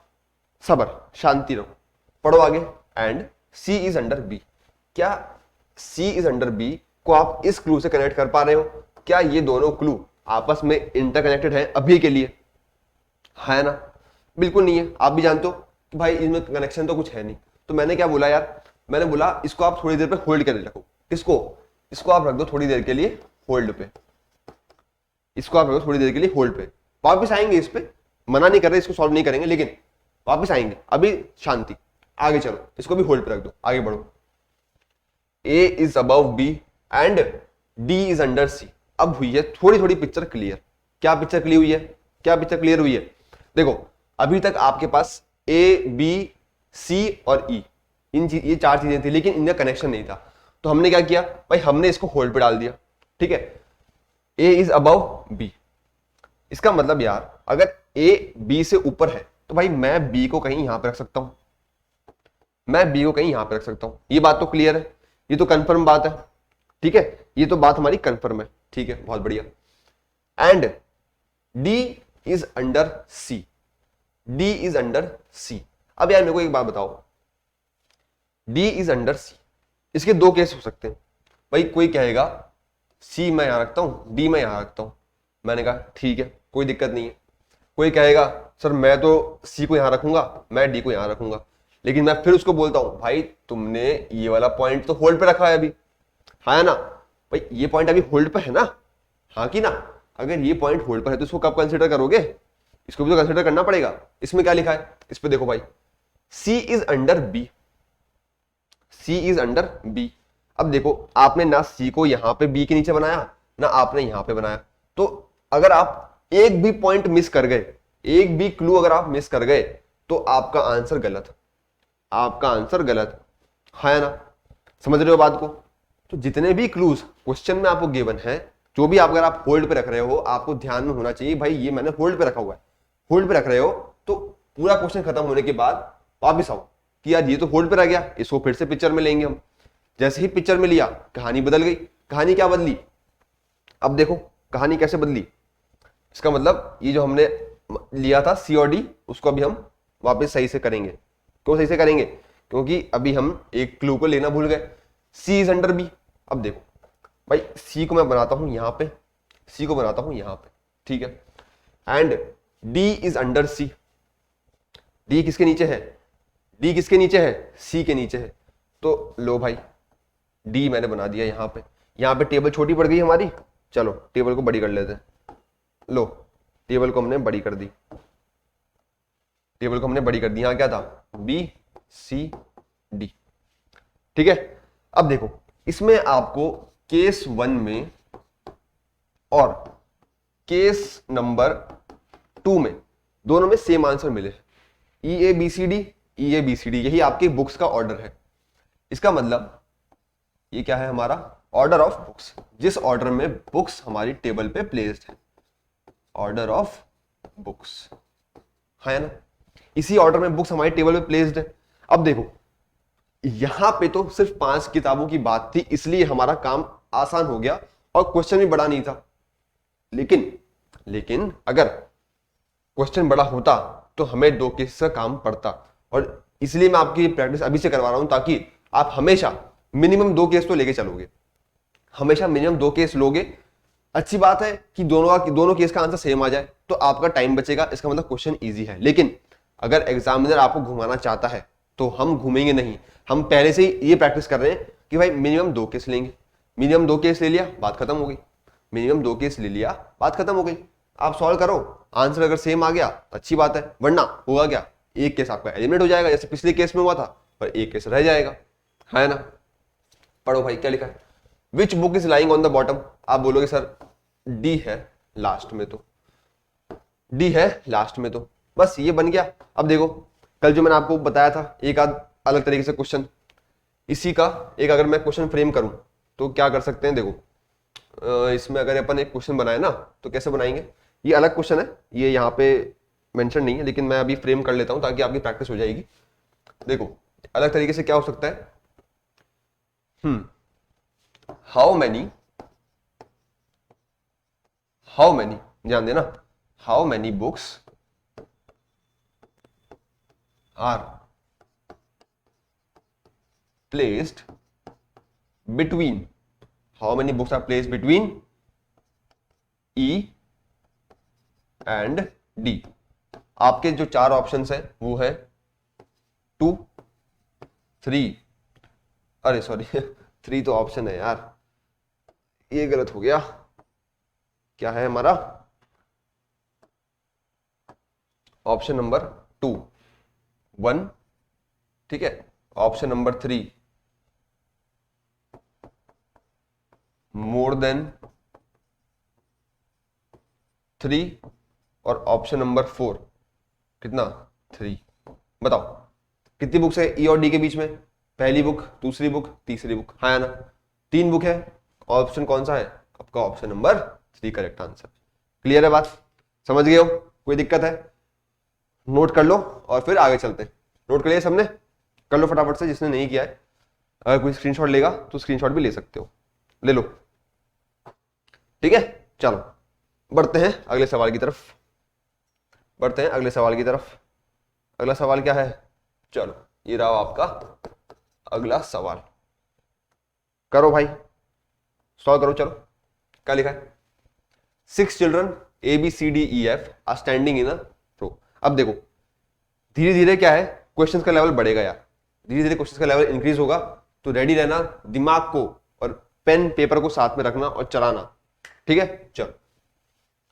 A: सबर, शांति रहो, पढ़ो आगे। And C is under B. क्या सी इज अंडर बी को आप इस क्लू से कनेक्ट कर पा रहे हो? क्या ये दोनों क्लू आपस में इंटरकनेक्टेड है अभी के लिए? है ना? बिल्कुल नहीं है। आप भी जानते हो कि भाई इनमें कनेक्शन तो कुछ है नहीं। तो मैंने क्या बोला यार? मैंने बोला इसको आप थोड़ी देर पे होल्ड कर रखो। किसको? इसको आप रख दो थोड़ी देर के लिए होल्ड पे। इसको आप रखो थोड़ी देर के लिए होल्ड पे। वापस आएंगे इस पे, मना नहीं कर रहे, इसको सॉल्व नहीं करेंगे, लेकिन वापस आएंगे। अभी शांति, आगे चलो, इसको भी होल्ड पे रख दो, आगे बढ़ो। A is above B and D is under C. अब हुई है थोड़ी थोड़ी पिक्चर क्लियर। क्या पिक्चर क्लियर हुई है? क्या पिक्चर क्लियर हुई है? देखो अभी तक आपके पास ए बी सी और ई, ये 4 चीजें थी, लेकिन इनका कनेक्शन नहीं था। तो हमने क्या किया भाई? हमने इसको होल्ड पे डाल दिया, ठीक है। ए इज अबव बी, इसका मतलब यार अगर ए बी से ऊपर है तो भाई मैं बी को कहीं यहां पे रख सकता हूं, मैं बी को कहीं यहां पे रख सकता हूं। ये बात तो क्लियर है, ये तो कंफर्म बात है, ठीक है। ये तो बात हमारी कंफर्म है, ठीक है, बहुत बढ़िया। And D is under C, D is under C. अब यार मेरे को एक बात बताओ, डी इज अंडर सी, इसके 2 केस हो सकते हैं। भाई कोई कहेगा सी मैं यहां रखता हूं, डी मैं यहां रखता हूं। मैंने कहा ठीक है, कोई दिक्कत नहीं है। कोई कहेगा सर मैं तो सी को यहां रखूंगा, मैं डी को यहां रखूंगा। लेकिन मैं फिर उसको बोलता हूं भाई तुमने ये वाला पॉइंट तो होल्ड पे रखा है अभी, है ना? भाई ये पॉइंट अभी होल्ड पे है ना? हाँ कि ना? अगर ये पॉइंट होल्ड पर है तो इसको कब कंसिडर करोगे? इसको भी तो कंसिडर करना पड़ेगा। इसमें क्या लिखा है? इस पे देखो भाई, C is under B, C is under B. अब देखो आपने ना सी को यहां पे बी के नीचे बनाया, ना आपने यहां पे बनाया। तो अगर आप एक भी पॉइंट मिस कर गए, एक भी क्लू अगर आप मिस कर गए, तो आपका आंसर गलत, आपका आंसर गलत है ना? समझ रहे हो बात को? तो जितने भी क्लूज क्वेश्चन में आपको गिवन है, जो भी आप अगर आप होल्ड पे रख रहे हो, आपको ध्यान में होना चाहिए भाई ये मैंने होल्ड पे रखा हुआ है। होल्ड पे रख रहे हो तो पूरा क्वेश्चन खत्म होने के बाद वापिस आओ कि यार ये तो होल्ड पे रह गया, इसको फिर से पिक्चर में लेंगे हम। जैसे ही पिक्चर में लिया, कहानी बदल गई। कहानी क्या बदली? अब देखो कहानी कैसे बदली। इसका मतलब ये जो हमने लिया था सी और डी, उसको अभी हम वापस सही से करेंगे। क्यों सही से करेंगे? क्योंकि अभी हम एक क्लू को लेना भूल गए। सी इज अंडर बी। अब देखो भाई सी को मैं बनाता हूं यहां पे, सी को बनाता हूं यहां पे, ठीक है। And D is under C. D किसके नीचे है? डी किसके नीचे है? सी के नीचे है। तो लो भाई डी मैंने बना दिया यहां पे। यहां पे टेबल छोटी पड़ गई हमारी, चलो टेबल को बड़ी कर लेते हैं। लो टेबल को हमने बड़ी कर दी, टेबल को हमने बड़ी कर दी। यहां क्या था? बी सी डी, ठीक है। अब देखो इसमें आपको केस 1 में और केस नंबर 2 में, दोनों में सेम आंसर मिले। E A B C D, E A B C D, यही आपकी बुक्स का ऑर्डर है। इसका मतलब ये क्या है हमारा ऑर्डर ऑफ बुक्स, जिस ऑर्डर में बुक्स हमारी टेबल पे प्लेस्ड है, ऑर्डर ऑफ बुक्स है ना, इसी ऑर्डर में बुक्स हमारी टेबल पे प्लेस्ड है। अब देखो यहां पे तो सिर्फ 5 किताबों की बात थी, इसलिए हमारा काम आसान हो गया और क्वेश्चन भी बड़ा नहीं था। लेकिन अगर क्वेश्चन बड़ा होता तो हमें 2 केस का काम पड़ता, और इसलिए मैं आपकी प्रैक्टिस अभी से करवा रहा हूं ताकि आप हमेशा मिनिमम 2 केस तो लेके चलोगे, हमेशा मिनिमम 2 केस लोगे। अच्छी बात है कि दोनों केस का आंसर सेम आ जाए तो आपका टाइम बचेगा, इसका मतलब क्वेश्चन इजी है। लेकिन अगर एग्जामिनर आपको घुमाना चाहता है तो हम घूमेंगे नहीं, हम पहले से ही ये प्रैक्टिस कर रहे हैं कि भाई मिनिमम 2 केस लेंगे। मिनिमम 2 केस ले लिया, बात खत्म हो गई। मिनिमम 2 केस ले लिया, बात खत्म हो गई। आप सॉल्व करो, आंसर अगर सेम आ गया तो अच्छी बात है, वरना होगा क्या, एक केस आपका एलिमिनेट हो जाएगा, जैसे पिछले केस में हुआ था, पर एक केस रह जाएगा, है ना। पढ़ो भाई क्या लिखा है, which book is lying on the bottom. आप बोलोगे सर डी है लास्ट में, तो डी है लास्ट में, तो बस ये बन गया। अब देखो कल जो मैंने आपको बताया था एक आध अलग तरीके से क्वेश्चन, इसी का एक अगर मैं क्वेश्चन फ्रेम करूं तो क्या कर सकते हैं। देखो इसमें अगर अपन एक क्वेश्चन बनाए ना तो कैसे बनाएंगे, ये अलग क्वेश्चन है, ये यहाँ पे मेंशन नहीं है, लेकिन मैं अभी फ्रेम कर लेता हूं ताकि आपकी प्रैक्टिस हो जाएगी। देखो अलग तरीके से क्या हो सकता है, हाउ मैनी ध्यान देना, how many books are placed between, how many books are placed between E and D। आपके जो 4 ऑप्शंस हैं वो है 2, 3, अरे सॉरी 3 तो ऑप्शन है यार, ये गलत हो गया। क्या है हमारा ऑप्शन नंबर 2 1, ठीक है, ऑप्शन नंबर 3 मोर देन 3, और ऑप्शन नंबर 4 कितना 3। बताओ कितनी बुक्स है ई और डी के बीच में, पहली बुक, दूसरी बुक, तीसरी बुक, हाँ ना, 3 बुक है। ऑप्शन कौन सा है आपका, option number 3 correct answer. Clear है बात, समझ गए हो, कोई दिक्कत है, नोट कर लो और फिर आगे चलते हैं। नोट कर लिया सबने, कर लो फटाफट से, जिसने नहीं किया है अगर कोई स्क्रीनशॉट लेगा तो स्क्रीनशॉट भी ले सकते हो, ले लो, ठीक है। चलो बढ़ते हैं अगले सवाल की तरफ, बढ़ते हैं अगले सवाल की तरफ। अगला सवाल क्या है, चलो ये रहा आपका अगला सवाल, करो भाई सॉल्व करो। चलो क्या लिखा है, 6 children ABCDEF are standing in a row. अब देखो धीरे धीरे क्या है, क्वेश्चंस का लेवल बढ़ेगा यार, धीरे धीरे क्वेश्चंस का लेवल इंक्रीज होगा, तो रेडी रहना, दिमाग को और पेन पेपर को साथ में रखना और चलाना, ठीक है। चलो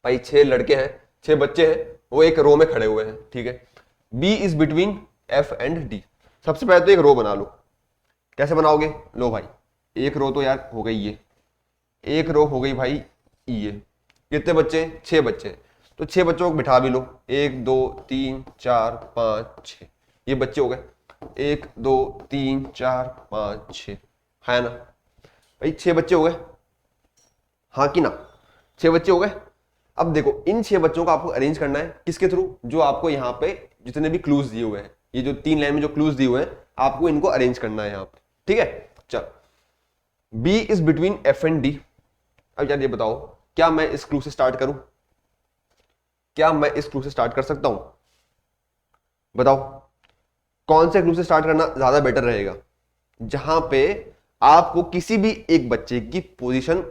A: भाई 6 लड़के हैं, 6 बच्चे हैं, वो एक रो में खड़े हुए हैं, ठीक है। B is between F and D। सबसे पहले तो एक रो बना लो, कैसे बनाओगे, लो भाई एक रो तो यार हो गई, ये एक रो हो गई भाई, ये कितने बच्चे, 6 बच्चे, तो 6 बच्चों को बिठा भी लो, 1 2 3 4 5 6, ये बच्चे हो गए, 1 2 3 4 5 6, है ना भाई 6 बच्चे हो गए, हाँ कि ना, 6 बच्चे हो गए। अब देखो इन 6 बच्चों को आपको अरेंज करना है किसके थ्रू, जो आपको यहाँ पे जितने भी क्लूज दिए हुए हैं, ये जो 3 लाइन में जो क्लूज दिए हुए हैं आपको इनको अरेंज करना है यहाँ पे, ठीक है। चल B is between F and D। अब यार ये बताओ क्या मैं इस क्लू से स्टार्ट करूं, क्या मैं इस क्लू से स्टार्ट कर सकता हूं, बताओ कौन से क्लू से स्टार्ट करना ज्यादा बेटर रहेगा, जहां पे आपको किसी भी एक बच्चे की पोजीशन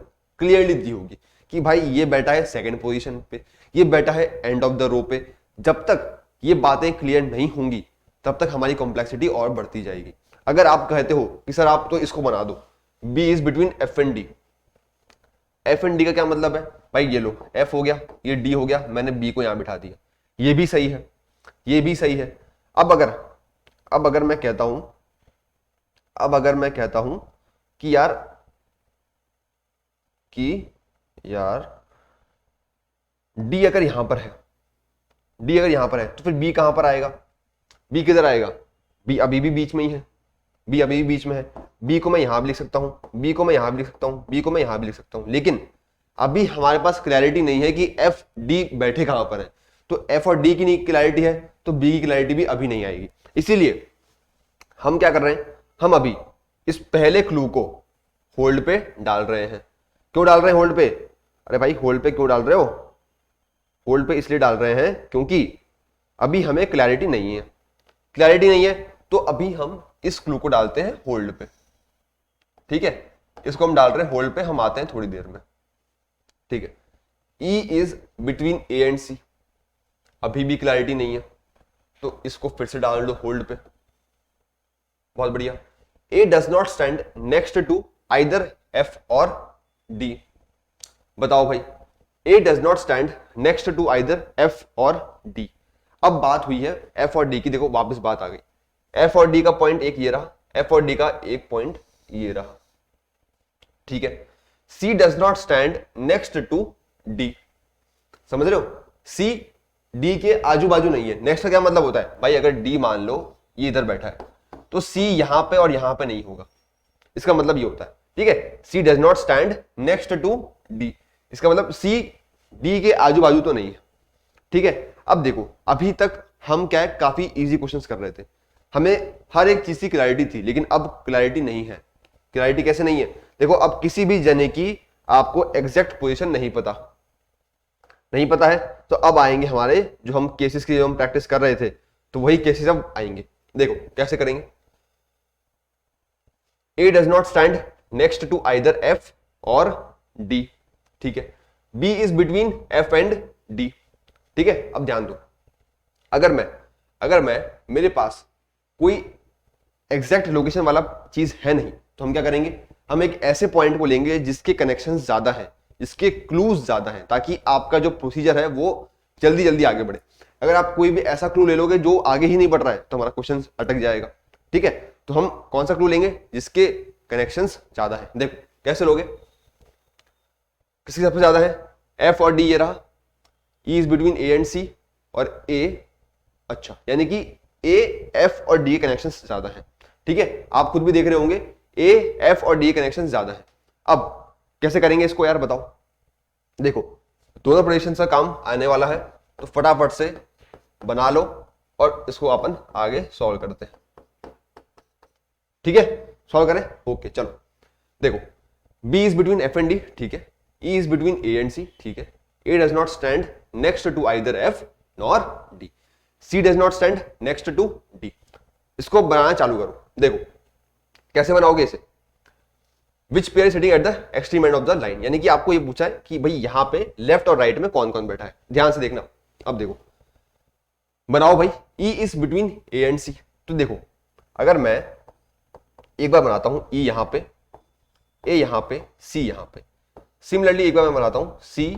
A: क्लियरली दी होगी कि भाई ये बैठा है सेकंड पोजीशन पे, ये बैठा है एंड ऑफ द रो पे। जब तक ये बातें क्लियर नहीं होंगी तब तक हमारी कॉम्प्लेक्सिटी और बढ़ती जाएगी। अगर आप कहते हो कि सर आप तो इसको बना दो, B is between F and D, F and D का क्या मतलब है भाई, ये लो F हो गया, ये D हो गया, मैंने B को यहां बिठा दिया, ये भी सही है, ये भी सही है। अब अगर मैं कहता हूं कि यार D अगर यहां पर है, D अगर यहां पर है तो फिर B कहां पर आएगा, B किधर आएगा, B अभी भी बीच में ही है, B अभी भी बीच में है, बी को मैं यहां भी लिख सकता हूं, बी को मैं यहां भी लिख सकता हूं, बी को मैं यहां भी लिख सकता हूं, लेकिन अभी हमारे पास क्लैरिटी नहीं है कि एफ डी बैठे कहां पर है। तो एफ और डी की नहीं क्लैरिटी है तो बी की क्लैरिटी भी अभी नहीं आएगी। इसीलिए हम क्या कर रहे हैं, हम अभी इस पहले क्लू को होल्ड पे डाल रहे हैं। क्यों डाल रहे हैं होल्ड पे? अरे भाई होल्ड पे क्यों डाल रहे हो? होल्ड पे इसलिए डाल रहे हैं क्योंकि अभी हमें क्लैरिटी नहीं है। क्लैरिटी नहीं है तो अभी हम इस क्लू को डालते हैं होल्ड पे। ठीक है, इसको हम डाल रहे हैं होल्ड पे, हम आते हैं थोड़ी देर में। ठीक है, E is between A and C, अभी भी क्लैरिटी नहीं है तो इसको फिर से डाल दो होल्ड पे। बहुत बढ़िया। A does not stand next to either F और D। बताओ भाई, A does not stand next to either F और D। अब बात हुई है F और D की, देखो वापस बात आ गई। F और D का पॉइंट एक ये रहा, F और D का एक पॉइंट ये रहा। ठीक है, C does not stand next to D। समझ रहे हो, C D के आजू बाजू नहीं है। नेक्स्ट का क्या मतलब होता है भाई, अगर D मान लो ये इधर बैठा है तो C यहां पे और यहां पे नहीं होगा, इसका मतलब ये होता है। ठीक है, C does not stand next to D, इसका मतलब C D के आजू बाजू तो नहीं है। ठीक है, अब देखो अभी तक हम क्या है, काफी इजी क्वेश्चंस कर रहे थे, हमें हर एक चीज की क्लैरिटी थी, लेकिन अब क्लैरिटी नहीं है। क्लैरिटी कैसे नहीं है? देखो अब किसी भी जने की आपको एग्जैक्ट पोजीशन नहीं पता, नहीं पता है तो अब आएंगे हमारे जो हम केसेस की जो हम प्रैक्टिस कर रहे थे, तो वही केसेस अब आएंगे। देखो कैसे करेंगे। A does not stand next to either F और D। ठीक है, B is between F and D। ठीक है, अब ध्यान दो, अगर मैं मेरे पास कोई एग्जैक्ट लोकेशन वाला चीज है नहीं तो हम क्या करेंगे, हम एक ऐसे पॉइंट को लेंगे जिसके कनेक्शन ज्यादा है, जिसके क्लूज ज्यादा हैं, ताकि आपका जो प्रोसीजर है वो जल्दी जल्दी आगे बढ़े। अगर आप कोई भी ऐसा क्लू ले लोगे जो आगे ही नहीं बढ़ रहा है तो हमारा क्वेश्चन अटक जाएगा। ठीक है, तो हम कौन सा क्लू लेंगे जिसके कनेक्शंस ज्यादा है। देखो कैसे लोगे, किसके सबसे ज्यादा है, F और D ये रहा, E is between A and C और A, अच्छा यानी कि A, F और D कनेक्शन ज्यादा है। ठीक है, आप खुद भी देख रहे होंगे A, F और D कनेक्शन ज्यादा है। अब कैसे करेंगे इसको यार बताओ। देखो दोनों प्रोडिक्शन का काम आने वाला है तो फटाफट से बना लो और इसको अपन आगे सॉल्व करते हैं। ठीक है, सॉल्व करें। ओके चलो देखो, B is between F and D। ठीक है, E is between A and C। ठीक है, A does not stand next to either F nor D। C does not stand next to D। इसको बनाना चालू करो। देखो कैसे बनाओगे इसे, which pair sitting at the extreme end of the line, यानी कि आपको ये पूछा है कि भाई यहां पे लेफ्ट और राइट में कौन कौन बैठा है। ध्यान से देखना, अब देखो बनाओ भाई, E is between A and C। तो देखो अगर मैं एक बार बनाता हूं E यहां पे, A यहां पे, C यहां पे, सिमिलरली एक बार मैं बनाता हूं C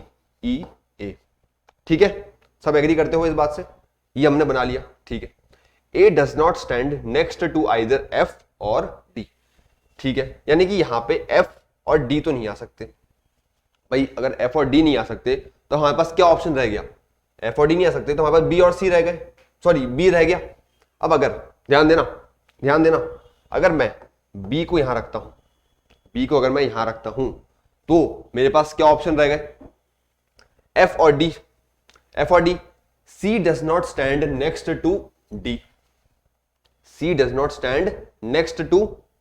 A: E A। ठीक है, सब एग्री करते हो इस बात से, ये हमने बना लिया। ठीक है, A does not stand next to either F और D। ठीक है, यानी कि यहां पे F और D तो नहीं आ सकते भाई। अगर F और D नहीं आ सकते तो हमारे पास क्या ऑप्शन रह गया, F और D नहीं आ सकते तो हमारे पास B और C रह गए, सॉरी B रह गया। अब अगर ध्यान देना, अगर मैं B को यहां रखता हूं, B को अगर मैं यहां रखता हूं तो मेरे पास क्या ऑप्शन रह गए, F और D। F और D, C does not stand next to D। C does not stand next to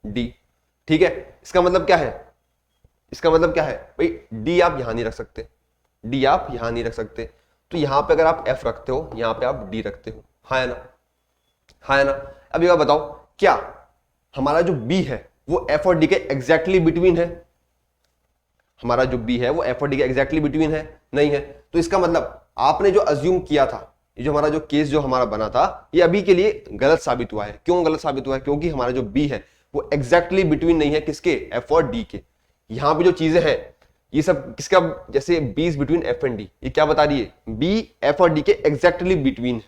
A: D। ठीक है, इसका मतलब क्या है, इसका मतलब क्या है भाई, D आप यहां नहीं रख सकते, D आप यहां नहीं रख सकते, तो यहां पे अगर आप F रखते हो यहां पे आप D रखते हो। हाँ है ना, हाँ है ना। अब ये बात बताओ, क्या हमारा जो B है वो F और D के एग्जैक्टली बिटवीन है? हमारा जो B है वो F और D के एग्जैक्टली बिटवीन है? नहीं है। तो इसका मतलब आपने जो अज्यूम किया था, ये जो हमारा जो केस जो हमारा बना था, ये अभी के लिए गलत साबित हुआ है। क्यों गलत साबित हुआ है? क्योंकि हमारा जो B है वो एग्जैक्टली बिटवीन नहीं है किसके, F और D के। यहां पे जो चीजें हैं ये सब किसका, जैसे B is between F and D, ये क्या बता रही है, B F और D के एग्जैक्टली बिटवीन है।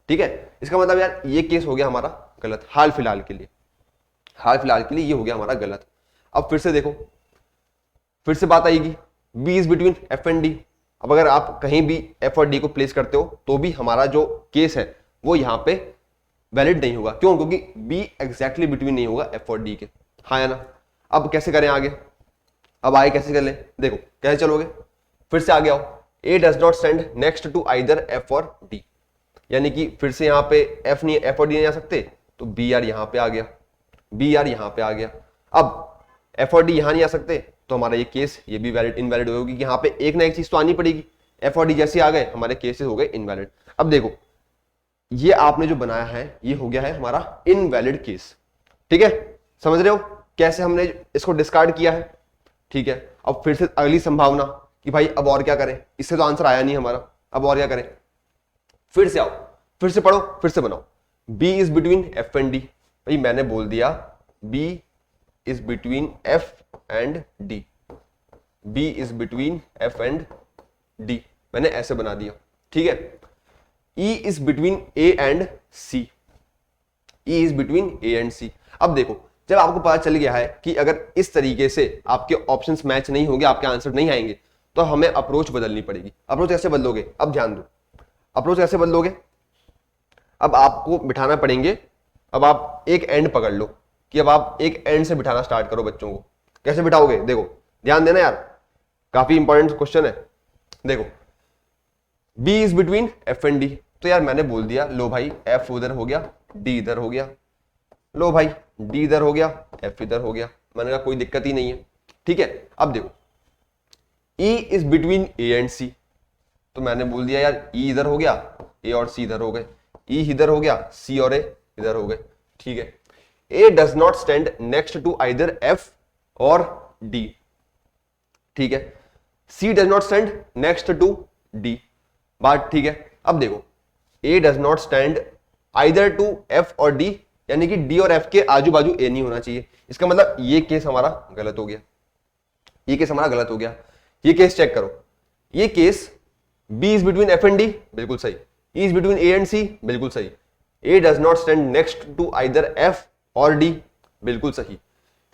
A: ठीक है, इसका मतलब यार ये केस हो गया हमारा गलत, हाल फिलहाल के लिए ये हो गया हमारा गलत। अब फिर से देखो, फिर से बात आएगी, B is between F and D। अब अगर आप कहीं भी F और D को प्लेस करते हो तो भी हमारा जो केस है वो यहां पे वैलिड नहीं होगा। क्यों? क्योंकि B एग्जैक्टली बिटवीन नहीं होगा F और D के। हाँ या ना। अब कैसे करें आगे, अब आगे कैसे कर लें, देखो कैसे चलोगे, फिर से आगे आओ। A does not stand next to either F और डी, यानी कि फिर से यहाँ पे एफ नहीं, एफ और डी नहीं आ सकते, तो बी आर यहाँ पे आ गया, बी आर यहाँ पे आ गया। अब एफ और डी यहाँ नहीं आ सकते, तो हमारा ये केस ये भी वैलिड इनवैलिड होगी कि यहाँ पे एक ना एक चीज तो आनी पड़ेगी। एफ और डी जैसे आ गए, हमारे केसेस हो गए इनवैलिड। अब देखो ये आपने जो बनाया है ये हो गया है हमारा इनवैलिड केस, ठीक है। समझ रहे हो कैसे हमने इसको डिस्कार्ड किया है, ठीक है। अब फिर से अगली संभावना कि भाई अब और क्या करें, इससे तो आंसर आया नहीं हमारा, अब और क्या करें, फिर से आओ, फिर से पढ़ो, फिर से बनाओ। B is between F and D, भाई मैंने बोल दिया B is between F and D, B is between F and D, मैंने ऐसे बना दिया, ठीक है। E is between A and C, E is between A and C। अब देखो जब आपको पता चल गया है कि अगर इस तरीके से आपके ऑप्शंस मैच नहीं होंगे, आपके आंसर नहीं आएंगे, तो हमें अप्रोच बदलनी पड़ेगी। अप्रोच कैसे बदलोगे, अब ध्यान दो, अप्रोच कैसे बदलोगे, अब आपको बिठाना पड़ेंगे, अब आप एक एंड पकड़ लो कि अब आप एक एंड से बिठाना स्टार्ट करो बच्चों को। कैसे बिठाओगे, देखो ध्यान देना यार, काफी इंपॉर्टेंट क्वेश्चन है। देखो B is between F and D, तो यार मैंने बोल दिया लो भाई एफ उधर हो गया, डी इधर हो गया, लो भाई डी इधर हो गया, एफ इधर हो गया, मैंने कहा कोई दिक्कत ही नहीं है, ठीक है। अब देखो E is between A and C, तो मैंने बोल दिया यार E इधर हो गया, A और C इधर हो गए, E इधर हो गया, C और A इधर हो गए, ठीक है। A does not stand next to either F और D, ठीक है। C does not stand next to D, बात ठीक है। अब देखो A does not stand either to F और D, यानी कि D और F के आजू बाजू A नहीं होना चाहिए, इसका मतलब ये केस हमारा गलत हो गया, ये केस हमारा गलत हो गया। ये केस चेक करो, ये case B is between F and D, बिल्कुल सही, E is between A and C, बिल्कुल सही, A does not stand next to either F और D, बिल्कुल सही,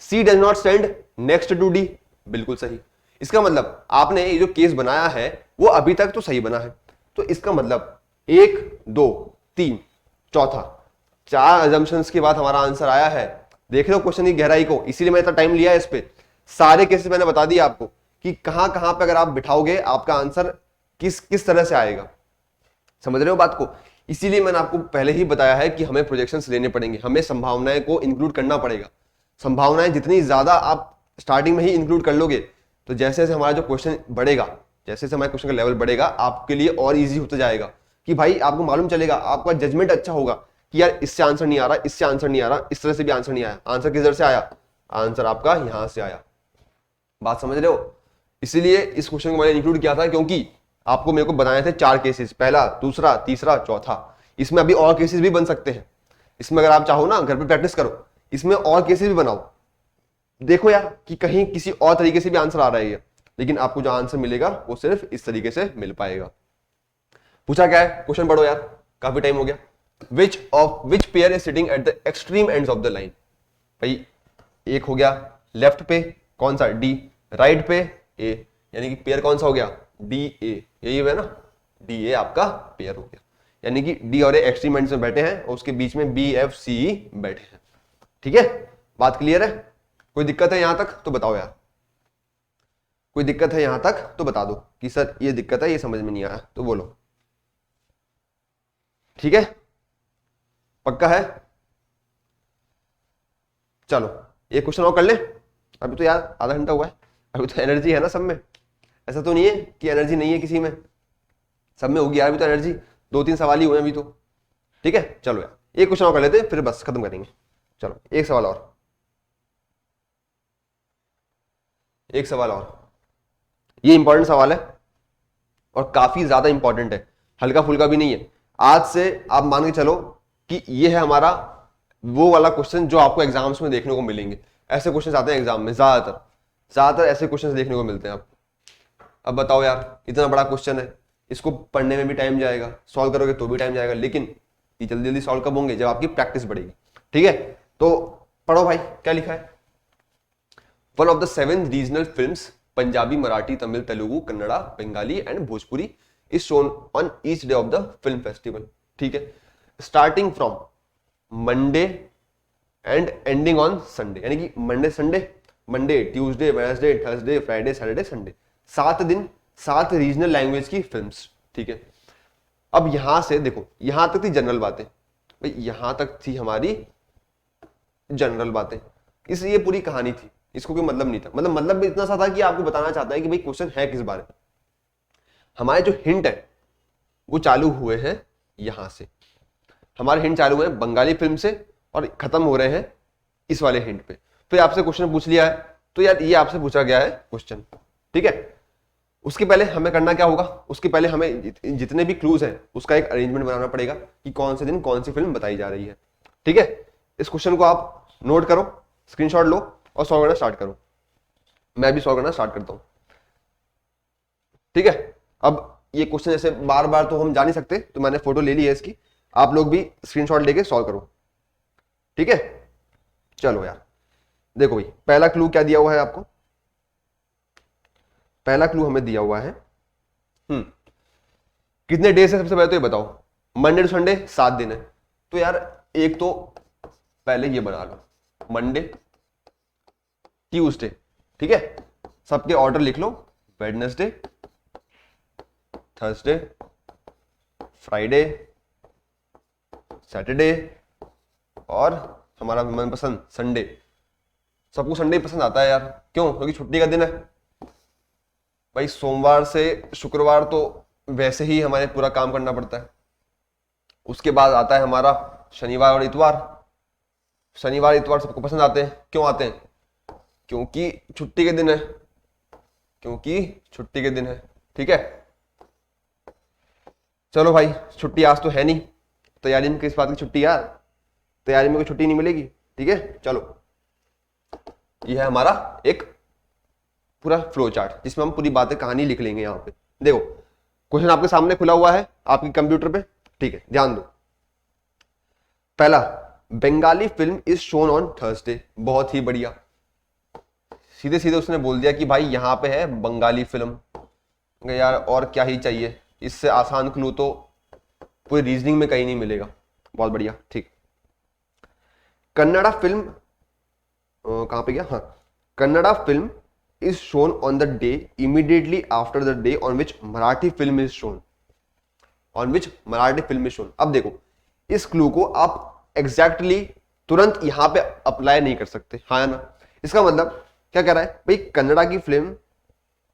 A: C does not stand next to D, बिल्कुल सही। इसका मतलब आपने ये जो केस बनाया है वो अभी तक तो सही बना है, तो इसका मतलब 1 2 3 चौथा, 4 अजम्पशंस के बाद हमारा आंसर आया है। देख रहे हो क्वेश्चन की गहराई को, इसीलिए मैंने इतना टाइम लिया है इस पे। सारे केसेस मैंने बता दिया आपको कि कहां कहां पे अगर आप बिठाओगे आपका आंसर किस किस तरह से आएगा, समझ रहे हो बात को। इसीलिए मैंने आपको पहले ही बताया है कि हमें प्रोजेक्शंस लेने पड़ेंगे, हमें संभावनाएं को इंक्लूड करना पड़ेगा। संभावनाएं जितनी ज्यादा आप स्टार्टिंग में ही इंक्लूड कर लोगे, तो जैसे जैसे हमारा जो क्वेश्चन बढ़ेगा, जैसे जैसे हमारे क्वेश्चन का लेवल बढ़ेगा, आपके लिए और इजी होता जाएगा कि भाई आपको मालूम चलेगा, आपका जजमेंट अच्छा होगा कि यार इससे आंसर नहीं आ रहा, इससे आंसर नहीं आ रहा, इस तरह से भी आंसर नहीं आया, आंसर किधर से आया, आंसर आपका यहां से आया। बात समझ रहे हो। इसीलिए इस क्वेश्चन को मैंने इंक्लूड किया था, क्योंकि आपको मेरे को बनाए थे 4 केसेस, पहला, दूसरा, तीसरा, चौथा। इसमें अभी और केसेस भी बन सकते हैं, इसमें अगर आप चाहो ना घर पे प्रैक्टिस करो, इसमें और केसेस भी बनाओ, देखो यार कि कहीं किसी और तरीके से भी आंसर आ रहा है, लेकिन आपको जो आंसर मिलेगा वो सिर्फ इस तरीके से मिल पाएगा। पूछा क्या है, क्वेश्चन पढ़ो यार, काफी टाइम हो गया। Which pair is sitting at the extreme ends of the line, भाई एक हो गया लेफ्ट पे, कौन सा, डी, राइट पे ए, यानी कि पेयर कौन सा हो गया, डी ए, यही है ना, डी ए आपका पेयर हो गया, यानी कि डी और ए एक्सट्रीम एंड्स में बैठे हैं और उसके बीच में बी एफ सी बैठे हैं, ठीक है। बात क्लियर है, कोई दिक्कत है यहां तक तो बताओ यार, कोई दिक्कत है यहां तक तो बता दो कि सर ये दिक्कत है, ये समझ में नहीं आया तो बोलो, ठीक है, पक्का है। चलो एक क्वेश्चन और कर ले, अभी तो यार आधा घंटा हुआ है, अभी तो एनर्जी है ना सब में, ऐसा तो नहीं है कि एनर्जी नहीं है किसी में, सब में होगी यार, अभी तो एनर्जी, 2-3 सवाल ही हुए अभी तो, ठीक है। चलो यार एक क्वेश्चन और कर लेते हैं फिर बस खत्म करेंगे। चलो एक सवाल और, एक सवाल और, ये इंपॉर्टेंट सवाल है और काफी ज्यादा इंपॉर्टेंट है, हल्का फुल्का भी नहीं है। आज से आप मान के चलो कि ये है हमारा वो वाला क्वेश्चन जो आपको एग्जाम्स में देखने को मिलेंगे। ऐसे क्वेश्चन आते हैं एग्जाम में, ज्यादातर ऐसे क्वेश्चन देखने को मिलते हैं आपको। अब बताओ यार इतना बड़ा क्वेश्चन है, इसको पढ़ने में भी टाइम जाएगा, सॉल्व करोगे तो भी टाइम जाएगा, लेकिन ये जल्दी जल्दी सॉल्व कब होंगे, जब आपकी प्रैक्टिस बढ़ेगी, ठीक है। तो पढ़ो भाई क्या लिखा है। One of the 7 regional films, Punjabi, Marathi, Tamil, Telugu, Kannada, Bengali and Bhojpuri is shown on each day of the film festival, ठीक है, starting from Monday and ending on Sunday, यानी कि Monday Sunday, Monday Tuesday Wednesday Thursday Friday Saturday Sunday, 7 दिन 7 regional language की films. ठीक है, अब यहां से देखो, यहां तक थी जनरल बातें भाई, यहां तक थी हमारी जनरल बातें, इसलिए ये पूरी कहानी थी, इसको कोई मतलब नहीं था, मतलब भी इतना सा था कि आपको बताना चाहता है कि भाई क्वेश्चन है किस बारे में। हमारे जो हिंट है वो चालू हुए हैं यहां से, हमारे हिंट चालू हुए हैं बंगाली फिल्म से और खत्म हो रहे हैं इस वाले हिंट पे। फिर आपसे क्वेश्चन पूछ लिया है तो यार ये आपसे पूछा गया है क्वेश्चन, ठीक है। उसके पहले हमें करना क्या होगा, उसके पहले हमें जितने भी क्लूज हैं उसका एक अरेंजमेंट बनाना पड़ेगा कि कौन से दिन कौन सी फिल्म बताई जा रही है, ठीक है। इस क्वेश्चन को आप नोट करो, स्क्रीनशॉट लो और सॉल्व करना स्टार्ट करो। मैं भी सॉल्व करना स्टार्ट करता हूं, ठीक है। अब ये क्वेश्चन जैसे बार बार तो हम जा नहीं सकते, तो मैंने फोटो ले ली है इसकी, आप लोग भी स्क्रीनशॉट लेके सॉल्व करो, ठीक है। चलो यार देखो भाई, पहला क्लू क्या दिया हुआ है आपको, पहला क्लू हमें दिया हुआ है कितने डेज है, सबसे पहले तो ये बताओ। मंडे टू संडे 7 दिन है, तो यार एक तो पहले ये बना लो, मंडे ट्यूसडे, ठीक है। सबके ऑर्डर लिख लो, वेडनेसडे थर्सडे फ्राइडे सैटरडे और हमारा मनपसंद संडे। सबको संडे पसंद आता है यार, क्यों, क्योंकि छुट्टी का दिन है भाई। सोमवार से शुक्रवार तो वैसे ही हमारे पूरा काम करना पड़ता है, उसके बाद आता है हमारा शनिवार और इतवार। शनिवार इतवार सबको पसंद आते हैं, क्यों आते हैं, क्योंकि छुट्टी के दिन है, क्योंकि छुट्टी के दिन है, ठीक है। चलो भाई छुट्टी आज तो है नहीं, तैयारी में किस बात की छुट्टी यार, तैयारी में कोई छुट्टी नहीं मिलेगी, ठीक है। चलो यह है हमारा एक पूरा फ्लो चार्ट जिसमें हम पूरी बातें कहानी लिख लेंगे। यहां पे देखो क्वेश्चन आपके सामने खुला हुआ है आपके कंप्यूटर पे, ठीक है, ध्यान दो। पहला, Bengali film is shown on Thursday, बहुत ही बढ़िया, सीधे सीधे उसने बोल दिया कि भाई यहां पे है बंगाली फिल्म, यार और क्या ही चाहिए, इससे आसान क्लू तो पूरी रीजनिंग में कहीं नहीं मिलेगा, बहुत बढ़िया, ठीक। कन्नड़ा फिल्म कहां पे गया, हाँ, Kannada film is shown on the day immediately after the day on which Marathi film is shown, on which Marathi film is shown. अब देखो इस क्लू को आप एग्जैक्टली तुरंत यहां पे अप्लाई नहीं कर सकते, हाँ ना। इसका मतलब क्या कह रहा है भाई, कन्नड़ा की फिल्म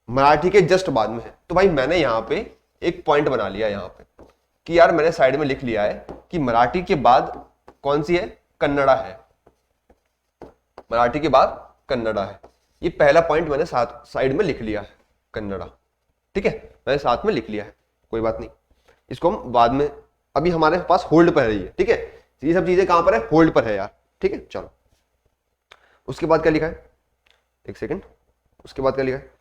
A: मराठी के जस्ट बाद में है, तो भाई मैंने यहां पे एक पॉइंट बना लिया यहां पे कि यार मैंने साइड में लिख लिया है कि मराठी के बाद कौन सी है, कन्नड़ा है, मराठी के बाद कन्नड़ा है। ये पहला पॉइंट मैंने साथ साइड में लिख लिया है, कन्नड़ा, ठीक है, मैंने साथ में लिख लिया है, कोई बात नहीं, इसको हम बाद में, अभी हमारे पास होल्ड पर है ये, ठीक है। ये सब चीजें कहां पर है, होल्ड पर है यार, ठीक है। चलो उसके बाद क्या लिखा है, एक सेकेंड, उसके बाद क्या लिखा है,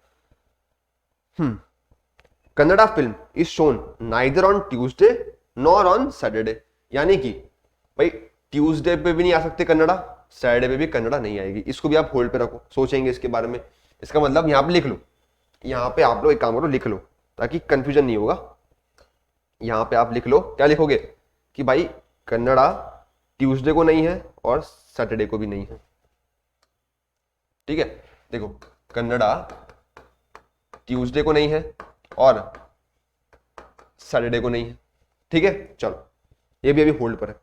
A: Kannada film is shown neither on Tuesday nor on Saturday, यानी कि भाई ट्यूसडे पे भी नहीं आ सकते कन्नड़ा, सैटरडे पे भी कन्नड़ा नहीं आएगी, इसको भी आप होल्ड पे रखो, सोचेंगे इसके बारे में। इसका मतलब यहां पे लिख लो, यहां पे आप लोग एक काम करो, लिख लो ताकि कंफ्यूजन नहीं होगा। यहां पे आप लिख लो, क्या लिखोगे कि भाई कन्नड़ा ट्यूसडे को नहीं है और सैटरडे को भी नहीं है, ठीक है। देखो कन्नड़ा ट्यूसडे को नहीं है और सैटरडे को नहीं है, ठीक है। चलो ये भी अभी होल्ड पर है।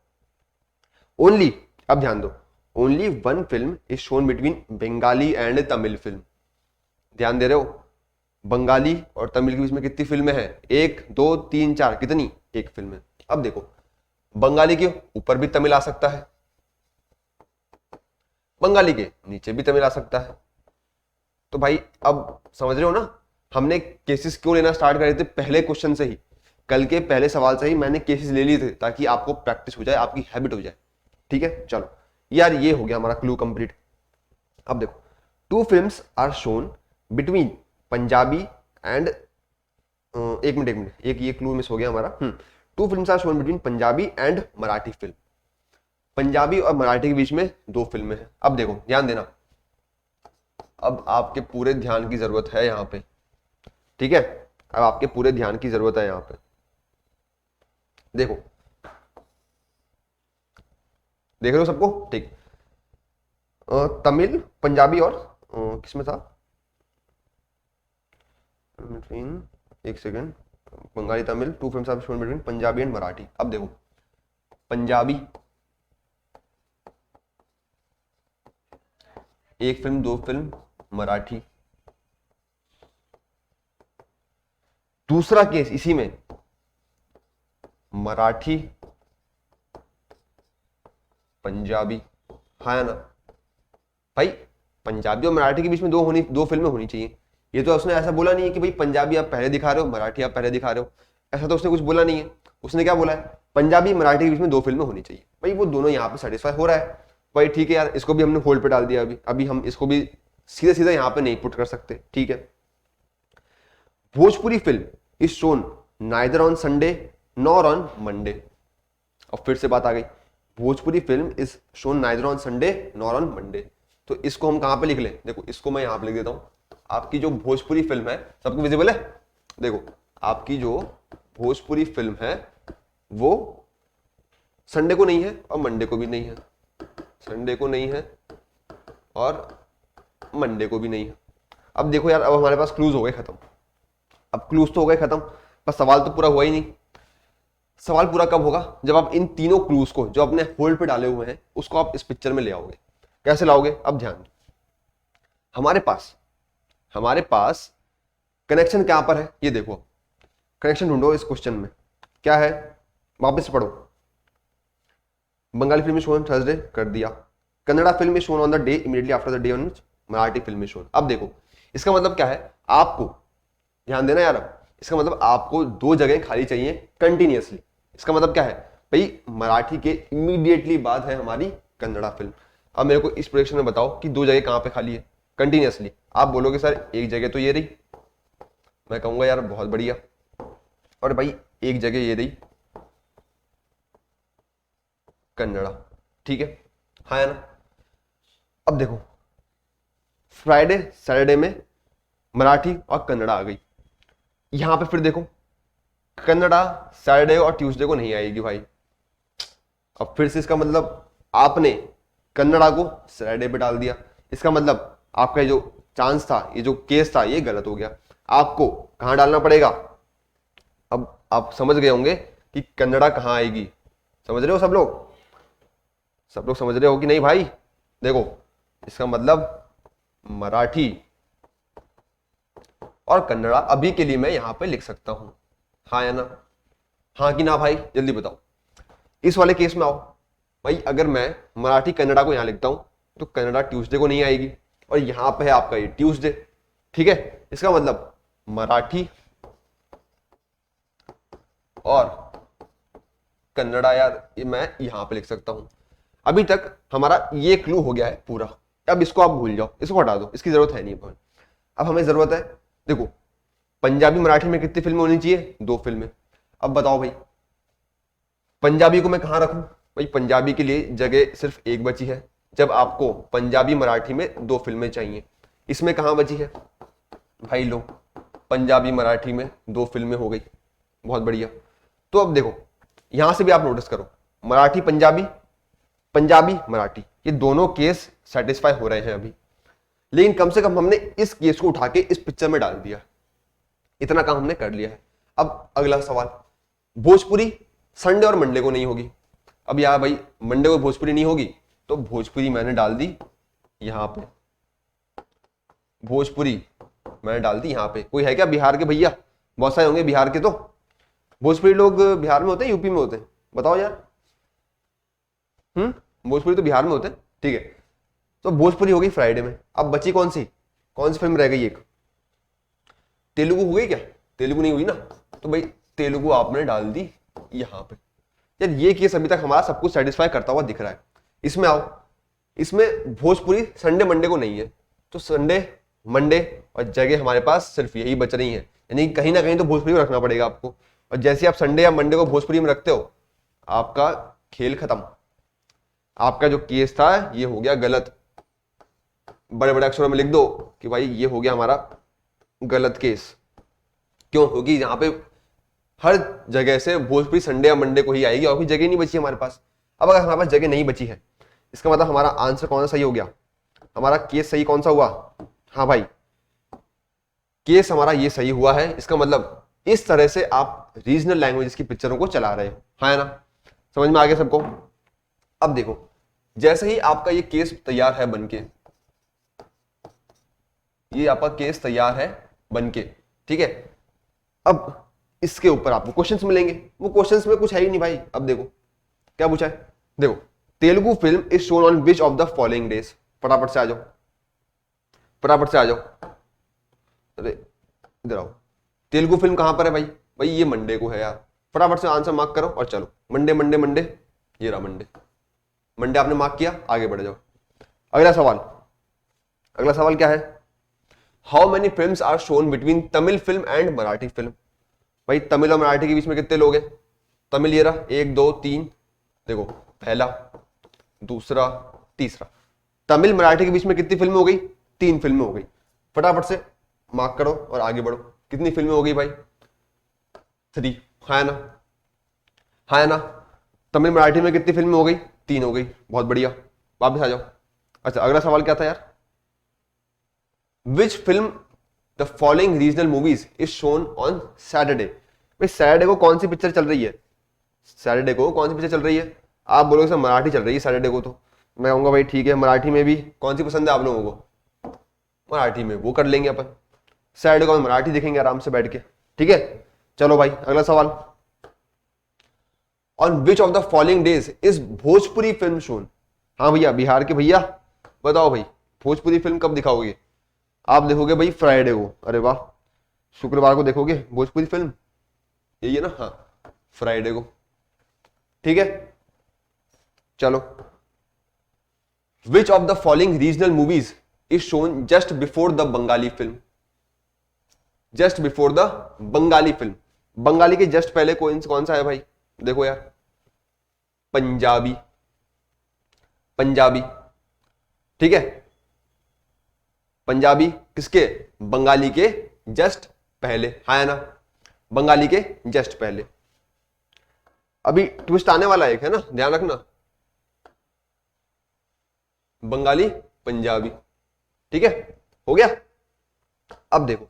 A: ओनली, अब ध्यान दो, only one film is shown between Bengali and Tamil film, ध्यान दे रहे हो, बंगाली और तमिल के बीच में कितनी फिल्में हैं, 1 2 3 4, कितनी, एक फिल्म है। अब देखो बंगाली के ऊपर भी तमिल आ सकता है, बंगाली के नीचे भी तमिल आ सकता है, तो भाई अब समझ रहे हो ना, हमने केसेस क्यों लेना स्टार्ट करे थे पहले क्वेश्चन से ही, कल के पहले सवाल से ही मैंने केसेस ले लिए थे ताकि आपको प्रैक्टिस हो जाए, आपकी हैबिट हो जाए, ठीक है। चलो यार ये हो गया हमारा क्लू कंप्लीट। अब देखो 2 films are shown between Punjabi and, एक मिनट, एक ये क्लू मिस हो गया हमारा। 2 films are shown between Punjabi and Marathi film, Punjabi और मराठी के बीच में 2 फिल्में हैं। अब देखो ध्यान देना, अब आपके पूरे ध्यान की जरूरत है यहां पे, ठीक है, अब आपके पूरे ध्यान की जरूरत है यहां पे। देखो देख रहे हो सबको, ठीक। तमिल, पंजाबी और किसमें था, एक second, Bengali, Tamil, 2 films are shown between Punjabi and Marathi. अब देखो पंजाबी 1 फिल्म 2 फिल्म, मराठी। दूसरा केस इसी में मराठी पंजाबी, हाँ है ना भाई, पंजाबी और मराठी के बीच में 2 फिल्में होनी चाहिए। ये तो उसने ऐसा बोला नहीं है कि भाई पंजाबी आप पहले दिखा रहे हो, मराठी आप पहले दिखा रहे हो, ऐसा तो उसने कुछ बोला नहीं है। उसने क्या बोला है, पंजाबी मराठी के बीच में 2 फिल्में होनी चाहिए। भाई वो दोनों यहाँ पे सेटिस्फाई हो रहा है, भाई ठीक है यार, इसको भी हमने होल्ड पे डाल दिया। अभी हम इसको भी सीधा सीधा यहाँ पे नहीं पुट कर सकते, ठीक है। Bhojpuri film is shown neither on Sunday nor on Monday. और फिर से बात आ गई, Bhojpuri film is shown neither on Sunday nor on Monday. तो इसको हम कहां पे लिख लें, देखो इसको मैं यहां पे लिख देता हूं। आपकी जो भोजपुरी फिल्म है, सबको विजिबल है, देखो आपकी जो भोजपुरी फिल्म है वो संडे को नहीं है और मंडे को भी नहीं है, संडे को नहीं है और मंडे को भी नहीं है। अब देखो यार, अब हमारे पास क्लूज हो गए खत्म। अब क्लूज तो हो गए खत्म, पर सवाल तो पूरा हुआ ही नहीं। सवाल पूरा कब होगा, जब आप इन तीनों क्लूज को जो अपने होल्ड पे डाले हुए हैं उसको आप इस पिक्चर में ले आओगे। कैसे लाओगे, अब ध्यान दो। हमारे पास कनेक्शन कहां पर है, ये देखो, कनेक्शन ढूंढो इस क्वेश्चन में। क्या है, वापस से पढ़ो। बंगाली फिल्म शोन थर्सडे कर दिया, Kannada film shown on the day immediately after the day on Marathi film shown. अब देखो इसका मतलब क्या है, आपको ध्यान देना यार, इसका मतलब आपको 2 जगह खाली चाहिए कंटिन्यूअसली। इसका मतलब क्या है भाई, मराठी के इमीडिएटली बाद है हमारी कन्नड़ा फिल्म। अब मेरे को इस प्रोजेक्शन में बताओ कि 2 जगह कहां पे खाली है कंटिन्यूअसली। आप बोलोगे सर एक जगह तो ये रही, मैं कहूंगा यार बहुत बढ़िया, और भाई एक जगह ये रही कन्नड़ा, ठीक है, हाँ है ना। अब देखो फ्राइडे सैटरडे में मराठी और कन्नड़ा आ गई, यहां पे फिर देखो कन्नड़ा सैटरडे और ट्यूसडे को नहीं आएगी भाई। अब फिर से इसका मतलब आपने कन्नड़ा को सैटरडे पे डाल दिया, इसका मतलब आपका जो चांस था, ये जो केस था, ये गलत हो गया। आपको कहां डालना पड़ेगा, अब आप समझ गए होंगे कि कन्नड़ा कहां आएगी, समझ रहे हो सब लोग, सब लोग समझ रहे हो कि नहीं भाई। देखो इसका मतलब मराठी और कन्नड़ा अभी के लिए मैं यहां पे लिख सकता हूं, हाँ या ना, हाँ कि ना भाई, जल्दी बताओ। इस वाले केस में आओ भाई, अगर मैं मराठी कन्नड़ा को यहां लिखता हूं तो कन्नड़ा ट्यूसडे को नहीं आएगी, और यहां पे है आपका ये ट्यूसडे, ठीक है। इसका मतलब मराठी और कन्नड़ा यार ये मैं यहां पे लिख सकता हूं। अभी तक हमारा ये क्लू हो गया है पूरा। अब इसको आप भूल जाओ, इसको हटा दो, इसकी जरूरत है नहीं। अब हमें जरूरत है, देखो पंजाबी मराठी में कितनी फिल्में होनी चाहिए, 2 फिल्में। अब बताओ भाई पंजाबी को मैं कहां रखूं, भाई पंजाबी के लिए जगह सिर्फ एक बची है, जब आपको पंजाबी मराठी में 2 फिल्में चाहिए। इसमें कहां बची है भाई, लो पंजाबी मराठी में 2 फिल्में हो गई, बहुत बढ़िया। तो अब देखो यहां से भी आप नोटिस करो, मराठी पंजाबी, पंजाबी मराठी, ये दोनों केस सेटिस्फाई हो रहे हैं अभी। लेकिन कम से कम हमने इस केस को उठा के इस पिक्चर में डाल दिया, इतना काम हमने कर लिया है। अब अगला सवाल, भोजपुरी संडे और मंडे को नहीं होगी। अब यार भाई मंडे को भोजपुरी नहीं होगी, तो भोजपुरी मैंने डाल दी यहां पे, भोजपुरी मैंने डाल दी यहां पे। कोई है क्या बिहार के भैया, बहुत सारे होंगे बिहार के, तो भोजपुरी लोग बिहार में होते हैं यूपी में होते हैं, बताओ यार। भोजपुरी तो बिहार में होते हैं, ठीक है। तो भोजपुरी हो गई फ्राइडे में। अब बची कौन सी फिल्म रह गई, एक तेलुगु हो गई क्या, तेलुगु नहीं हुई ना, तो भाई तेलुगु आपने डाल दी यहां पे। यार ये केस अभी तक हमारा सब कुछ सेटिस्फाई करता हुआ दिख रहा है। इसमें आओ, इसमें भोजपुरी संडे मंडे को नहीं है, तो संडे मंडे और जगह हमारे पास सिर्फ यही बच रही है, यानी कहीं ना कहीं तो भोजपुरी में रखना पड़ेगा आपको। और जैसे आप संडे या मंडे को भोजपुरी में रखते हो, आपका खेल खत्म, आपका जो केस था ये हो गया गलत। बड़े बड़े अक्षरों में लिख दो कि भाई ये हो गया हमारा गलत केस। क्यों, क्योंकि यहां पे हर जगह से भोजपुरी संडे या मंडे को ही आएगी और कोई जगह नहीं बची हमारे पास। अब अगर हमारे पास जगह नहीं बची है, इसका मतलब हमारा आंसर कौन सा सही हो गया, हमारा केस सही कौन सा हुआ? हाँ भाई, केस हमारा ये सही हुआ है। इसका मतलब इस तरह से आप रीजनल लैंग्वेजेस की पिक्चरों को चला रहे हो, है ना? समझ में आ गया सबको? अब देखो, जैसे ही आपका ये केस तैयार है बनके, ये आपका केस तैयार है बनके, ठीक है, अब इसके ऊपर आपको क्वेश्चंस मिलेंगे। वो क्वेश्चंस में कुछ है ही नहीं भाई। अब देखो क्या पूछा है, देखो, Telugu film is shown on which of the following days. फटाफट से आ जाओ, फटाफट से आ जाओ। अरे इधर आओ, तेलुगु फिल्म कहां पर है भाई? भाई ये मंडे को है यार। फटाफट से आंसर मार्क करो और चलो, मंडे मंडे मंडे, ये रहा मंडे। मंडे आपने मार्क किया, आगे बढ़ जाओ। अगला सवाल, अगला सवाल क्या है? How many films are shown between Tamil film and Marathi film. भाई तमिल और मराठी के बीच में कितने लोग हैं? तमिल ये रहा, 1 2 3, देखो पहला, दूसरा, तीसरा। तमिल मराठी के बीच में कितनी फिल्म हो गई? 3 फिल्में हो गई। फटाफट से मार्क करो और आगे बढ़ो। कितनी फिल्में हो गई भाई? 3, है ना? है ना? तमिल मराठी में कितनी फिल्में हो गई? 3 हो गई। बहुत बढ़िया, वापस आ जाओ। अच्छा, अगला सवाल क्या था यार? Which film the following regional movies is shown on Saturday. भाई सैटरडे को कौन सी पिक्चर चल रही है? सैटरडे को कौन सी पिक्चर चल रही है? आप बोलोगे सर मराठी चल रही है सैटरडे को, तो मैं कहूंगा भाई ठीक है, मराठी में भी कौन सी पसंद है आप लोगों को? मराठी में वो कर लेंगे अपन। सैटरडे को हम मराठी देखेंगे आराम से बैठ के, ठीक है? चलो भाई अगला सवाल। On which of the following days is Bhojpuri film shown. हाँ भैया, बिहार के भैया बताओ भाई, भोजपुरी फिल्म कब दिखाओगे? आप देखोगे भाई फ्राइडे को। अरे वाह, शुक्रवार को देखोगे भोजपुरी फिल्म, यही है ना? हाँ, फ्राइडे को, ठीक है? चलो, which of the following regional movies is shown just before the Bengali film. Just before the Bengali film, Bengali के जस्ट पहले कौन सा है भाई? देखो यार, पंजाबी, पंजाबी, ठीक है? पंजाबी किसके? बंगाली के जस्ट पहले, है ना? बंगाली के जस्ट पहले। अभी ट्विस्ट आने वाला एक है ना, ध्यान रखना। बंगाली पंजाबी, ठीक है? हो गया? अब देखो,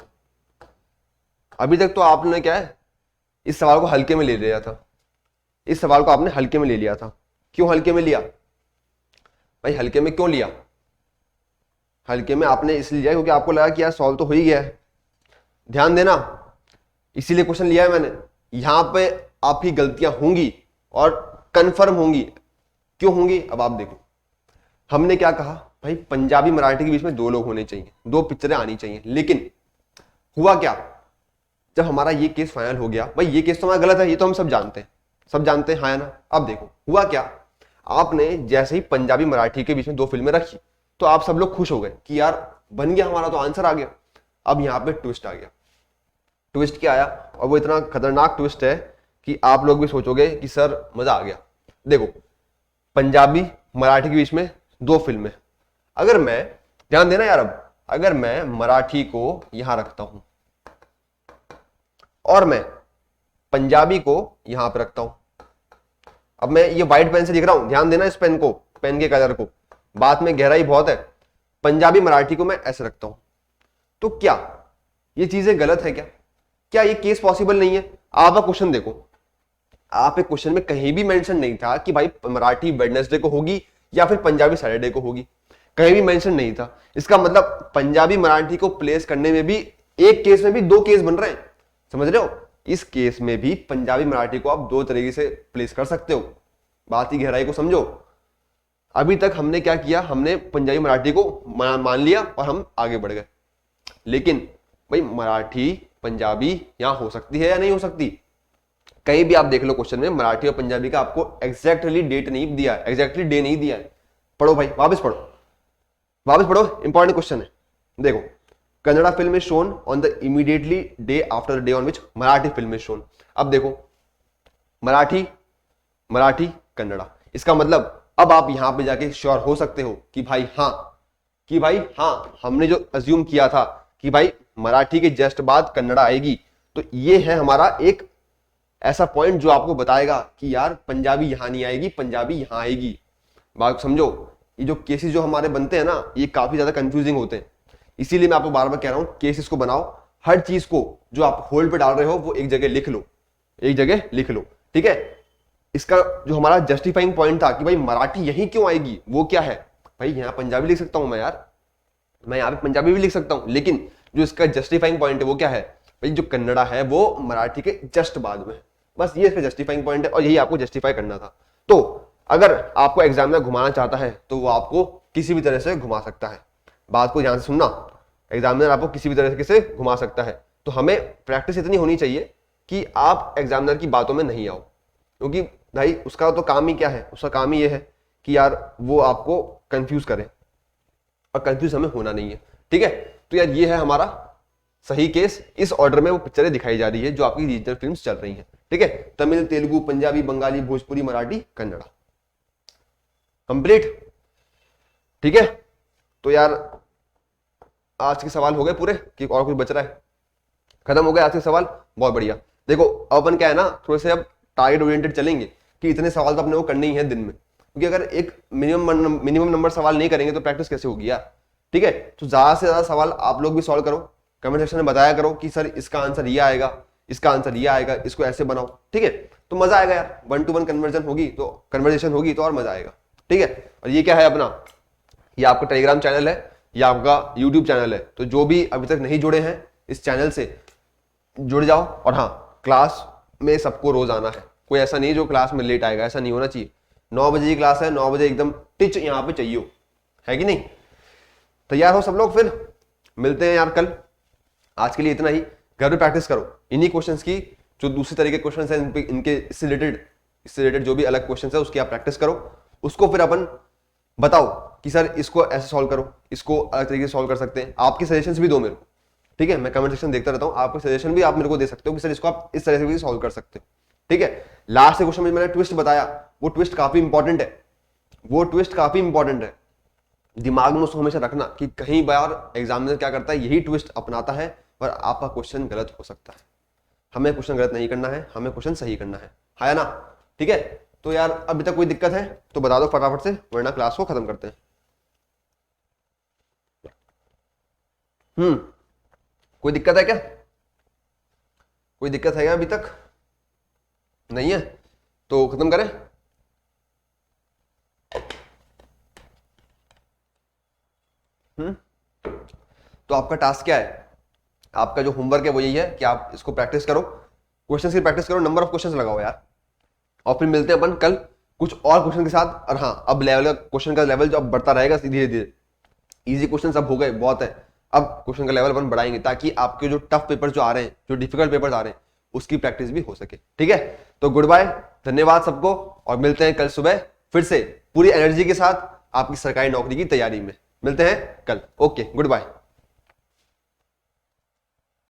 A: अभी तक तो आपने क्या है, इस सवाल को हल्के में ले लिया था। इस सवाल को आपने हल्के में ले लिया था। क्यों हल्के में लिया भाई? हल्के में क्यों लिया? हल्के में आपने इसलिए लिया क्योंकि आपको लगा कि यार सॉल्व तो हो ही गया है। ध्यान देना, इसीलिए क्वेश्चन लिया है मैंने। यहां पे आपकी गलतियां होंगी और कंफर्म होंगी। क्यों होंगी? अब आप देखो, हमने क्या कहा भाई, पंजाबी मराठी के बीच में 2 लोग होने चाहिए, 2 पिक्चरें आनी चाहिए। लेकिन हुआ क्या, जब हमारा ये केस फाइनल हो गया, भाई ये केस तो हमारा गलत है, ये तो हम सब जानते हैं, सब जानते हैं, है ना? अब देखो हुआ क्या, आपने जैसे ही पंजाबी मराठी के बीच में 2 फिल्में रखी तो आप सब लोग खुश हो गए कि यार बन गया हमारा, तो आंसर आ गया। अब यहां पे ट्विस्ट आ गया। ट्विस्ट क्या आया? और वो इतना खतरनाक ट्विस्ट है कि आप लोग भी सोचोगे कि सर मजा आ गया। देखो, पंजाबी मराठी के बीच में 2 फिल्में, अगर मैं, ध्यान देना यार, अब अगर मैं मराठी को यहां रखता हूं और मैं पंजाबी को यहां पर रखता हूं, अब मैं ये व्हाइट पेन से लिख रहा हूं, ध्यान देना इस पेन को, पेन के कलर को, बात में गहराई बहुत है। पंजाबी मराठी को मैं ऐसे रखता हूं, तो क्या ये चीजें गलत है? क्या ये केस पॉसिबल नहीं है? आप क्वेश्चन देखो, आप एक क्वेश्चन में कहीं भी मेंशन नहीं था कि भाई मराठी वेडनेसडे को होगी या फिर पंजाबी सैटरडे को होगी, कहीं भी मेंशन नहीं था। इसका मतलब पंजाबी मराठी को प्लेस करने में भी एक केस में भी 2 केस बन रहे हैं, समझ रहे हो? इस केस में भी पंजाबी मराठी को आप 2 तरीके से प्लेस कर सकते हो। बात की गहराई को समझो। अभी तक हमने क्या किया, हमने पंजाबी मराठी को मान लिया और हम आगे बढ़ गए। लेकिन भाई मराठी पंजाबी यहां हो सकती है या नहीं हो सकती? कहीं भी आप देख लो क्वेश्चन में मराठी और पंजाबी का आपको एग्जैक्टली डेट नहीं दिया है, एग्जैक्टली डे नहीं दिया है। पढ़ो भाई, वापस पढ़ो, वापस पढ़ो, इंपॉर्टेंट क्वेश्चन है। देखो, Kannada film is shown on the immediately day after the day on which Marathi film is shown. अब देखो, मराठी मराठी कन्नड़ा, इसका मतलब अब आप यहां पे जाके श्योर हो सकते हो कि भाई हाँ, हमने जो अज्यूम किया था कि भाई मराठी के जस्ट बाद कन्नड़ा आएगी, तो ये है हमारा एक ऐसा पॉइंट जो आपको बताएगा कि यार पंजाबी यहां नहीं आएगी, पंजाबी यहां आएगी। बात समझो, ये जो केसेस जो हमारे बनते हैं ना, ये काफी ज्यादा कंफ्यूजिंग होते हैं। इसीलिए मैं आपको बार बार कह रहा हूं, केसेस को बनाओ, हर चीज को जो आप होल्ड पे डाल रहे हो वो एक जगह लिख लो, एक जगह लिख लो, ठीक है। इसका जो हमारा जस्टिफाइंग पॉइंट था कि भाई मराठी यही क्यों आएगी, वो क्या है, भाई यहाँ पंजाबी लिख सकता हूं मैं यार, मैं यहाँ पे पंजाबी भी लिख सकता हूं, लेकिन जो इसका जस्टिफाइंग पॉइंट है वो क्या है, भाई जो कन्नड़ा है वो मराठी के जस्ट बाद में, बस ये इसका जस्टिफाइंग पॉइंट है और यही आपको जस्टिफाई करना था। तो अगर आपको एग्जामिनर घुमाना चाहता है तो वो आपको किसी भी तरह से घुमा सकता है, बात को ध्यान से सुनना, एग्जामिनर आपको किसी भी तरह से घुमा सकता है। तो हमें प्रैक्टिस इतनी होनी चाहिए कि आप एग्जामिनर की बातों में नहीं आओ, क्योंकि भाई उसका तो काम ही क्या है, उसका काम ही ये है कि यार वो आपको कंफ्यूज करे, और कंफ्यूज हमें होना नहीं है, ठीक है। तो यार ये है हमारा सही केस, इस ऑर्डर में वो पिक्चरें दिखाई जा रही है जो आपकी रीजनल फिल्म्स चल रही हैं, ठीक है। तमिल, तेलुगु, पंजाबी, बंगाली, भोजपुरी, मराठी, कन्नड़ा, कंप्लीट, ठीक है। तो यार आज के सवाल हो गए पूरे कि और कुछ बच रहा है? खत्म हो गए आज के सवाल, बहुत बढ़िया। देखो अपन क्या है ना, थोड़े से अब टारगेट ओरिएंटेड चलेंगे कि इतने सवाल तो अपने को करने ही है दिन में, क्योंकि अगर एक मिनिमम नंबर सवाल नहीं करेंगे तो प्रैक्टिस कैसे होगी यार, ठीक है। तो ज्यादा से ज्यादा सवाल आप लोग भी सॉल्व करो, कमेंट सेक्शन में बताया करो कि सर इसका आंसर ये आएगा, इसका आंसर ये आएगा, इसको ऐसे बनाओ, ठीक है। तो मजा आएगा यार, 1-to-1 कन्वर्जन होगी तो कन्वर्जेशन होगी तो और मजा आएगा, ठीक है। और ये क्या है अपना, ये आपका टेलीग्राम चैनल है, ये आपका यूट्यूब चैनल है, तो जो भी अभी तक नहीं जुड़े हैं इस चैनल से जुड़ जाओ। और हाँ, क्लास में सबको रोज आना है, कोई ऐसा नहीं जो क्लास में लेट आएगा, ऐसा नहीं होना चाहिए। 9 बजे की क्लास है, 9 बजे एकदम टिच यहाँ पे चाहिए, है कि नहीं। तैयार हो सब लोग, फिर मिलते हैं यार कल। आज के लिए इतना ही, घर में प्रैक्टिस करो इन्हीं क्वेश्चंस की, जो दूसरी तरह के क्वेश्चंस हैं इनके इससे रिलेटेड जो भी अलग क्वेश्चंस है उसकी आप प्रैक्टिस करो, उसको फिर अपन बताओ कि सर इसको ऐसे सॉल्व करो, इसको अलग तरीके से सॉल्व कर सकते हैं। आपके सजेशंस भी दो मेरे को, ठीक है, मैं कमेंट सेक्शन देखता रहता हूँ, आपके सजेशन भी आप मेरे को दे सकते हो कि सर इसको आप इस तरह से भी सॉल्व कर सकते हो, ठीक है। लास्ट के क्वेश्चन में मैंने ट्विस्ट बताया, वो ट्विस्ट काफी इंपॉर्टेंट है, वो ट्विस्ट काफी इंपॉर्टेंट है, दिमाग में उसको हमेशा रखना कि कहीं बार एग्जामिनर क्या करता है, यही ट्विस्ट अपनाता है और आपका क्वेश्चन गलत हो सकता है। हमें क्वेश्चन गलत नहीं करना है, हमें क्वेश्चन सही करना है ना, ठीक है। तो यार अभी तक कोई दिक्कत है तो बता दो फटाफट से, वरना क्लास को खत्म करते हैं। कोई दिक्कत है क्या, कोई दिक्कत है क्या अभी तक? नहीं है तो खत्म करें। तो आपका टास्क क्या है, आपका जो होमवर्क है वो यही है कि आप इसको प्रैक्टिस करो, क्वेश्चंस की प्रैक्टिस करो, नंबर ऑफ क्वेश्चंस लगाओ यार, और फिर मिलते हैं अपन कल कुछ और क्वेश्चन के साथ। और हाँ, अब लेवल का क्वेश्चन का लेवल जो अब बढ़ता रहेगा धीरे धीरे, इजी क्वेश्चन अब हो गए बहुत है, अब क्वेश्चन का लेवल अपन बढ़ाएंगे ताकि आपके जो टफ पेपर जो आ रहे हैं, जो डिफिकल्ट पेपर आ रहे हैं, उसकी प्रैक्टिस भी हो सके, ठीक है। तो गुड बाय, धन्यवाद सबको, और मिलते हैं कल सुबह फिर से पूरी एनर्जी के साथ आपकी सरकारी नौकरी की तैयारी में। मिलते हैं कल, ओके, गुड बाय।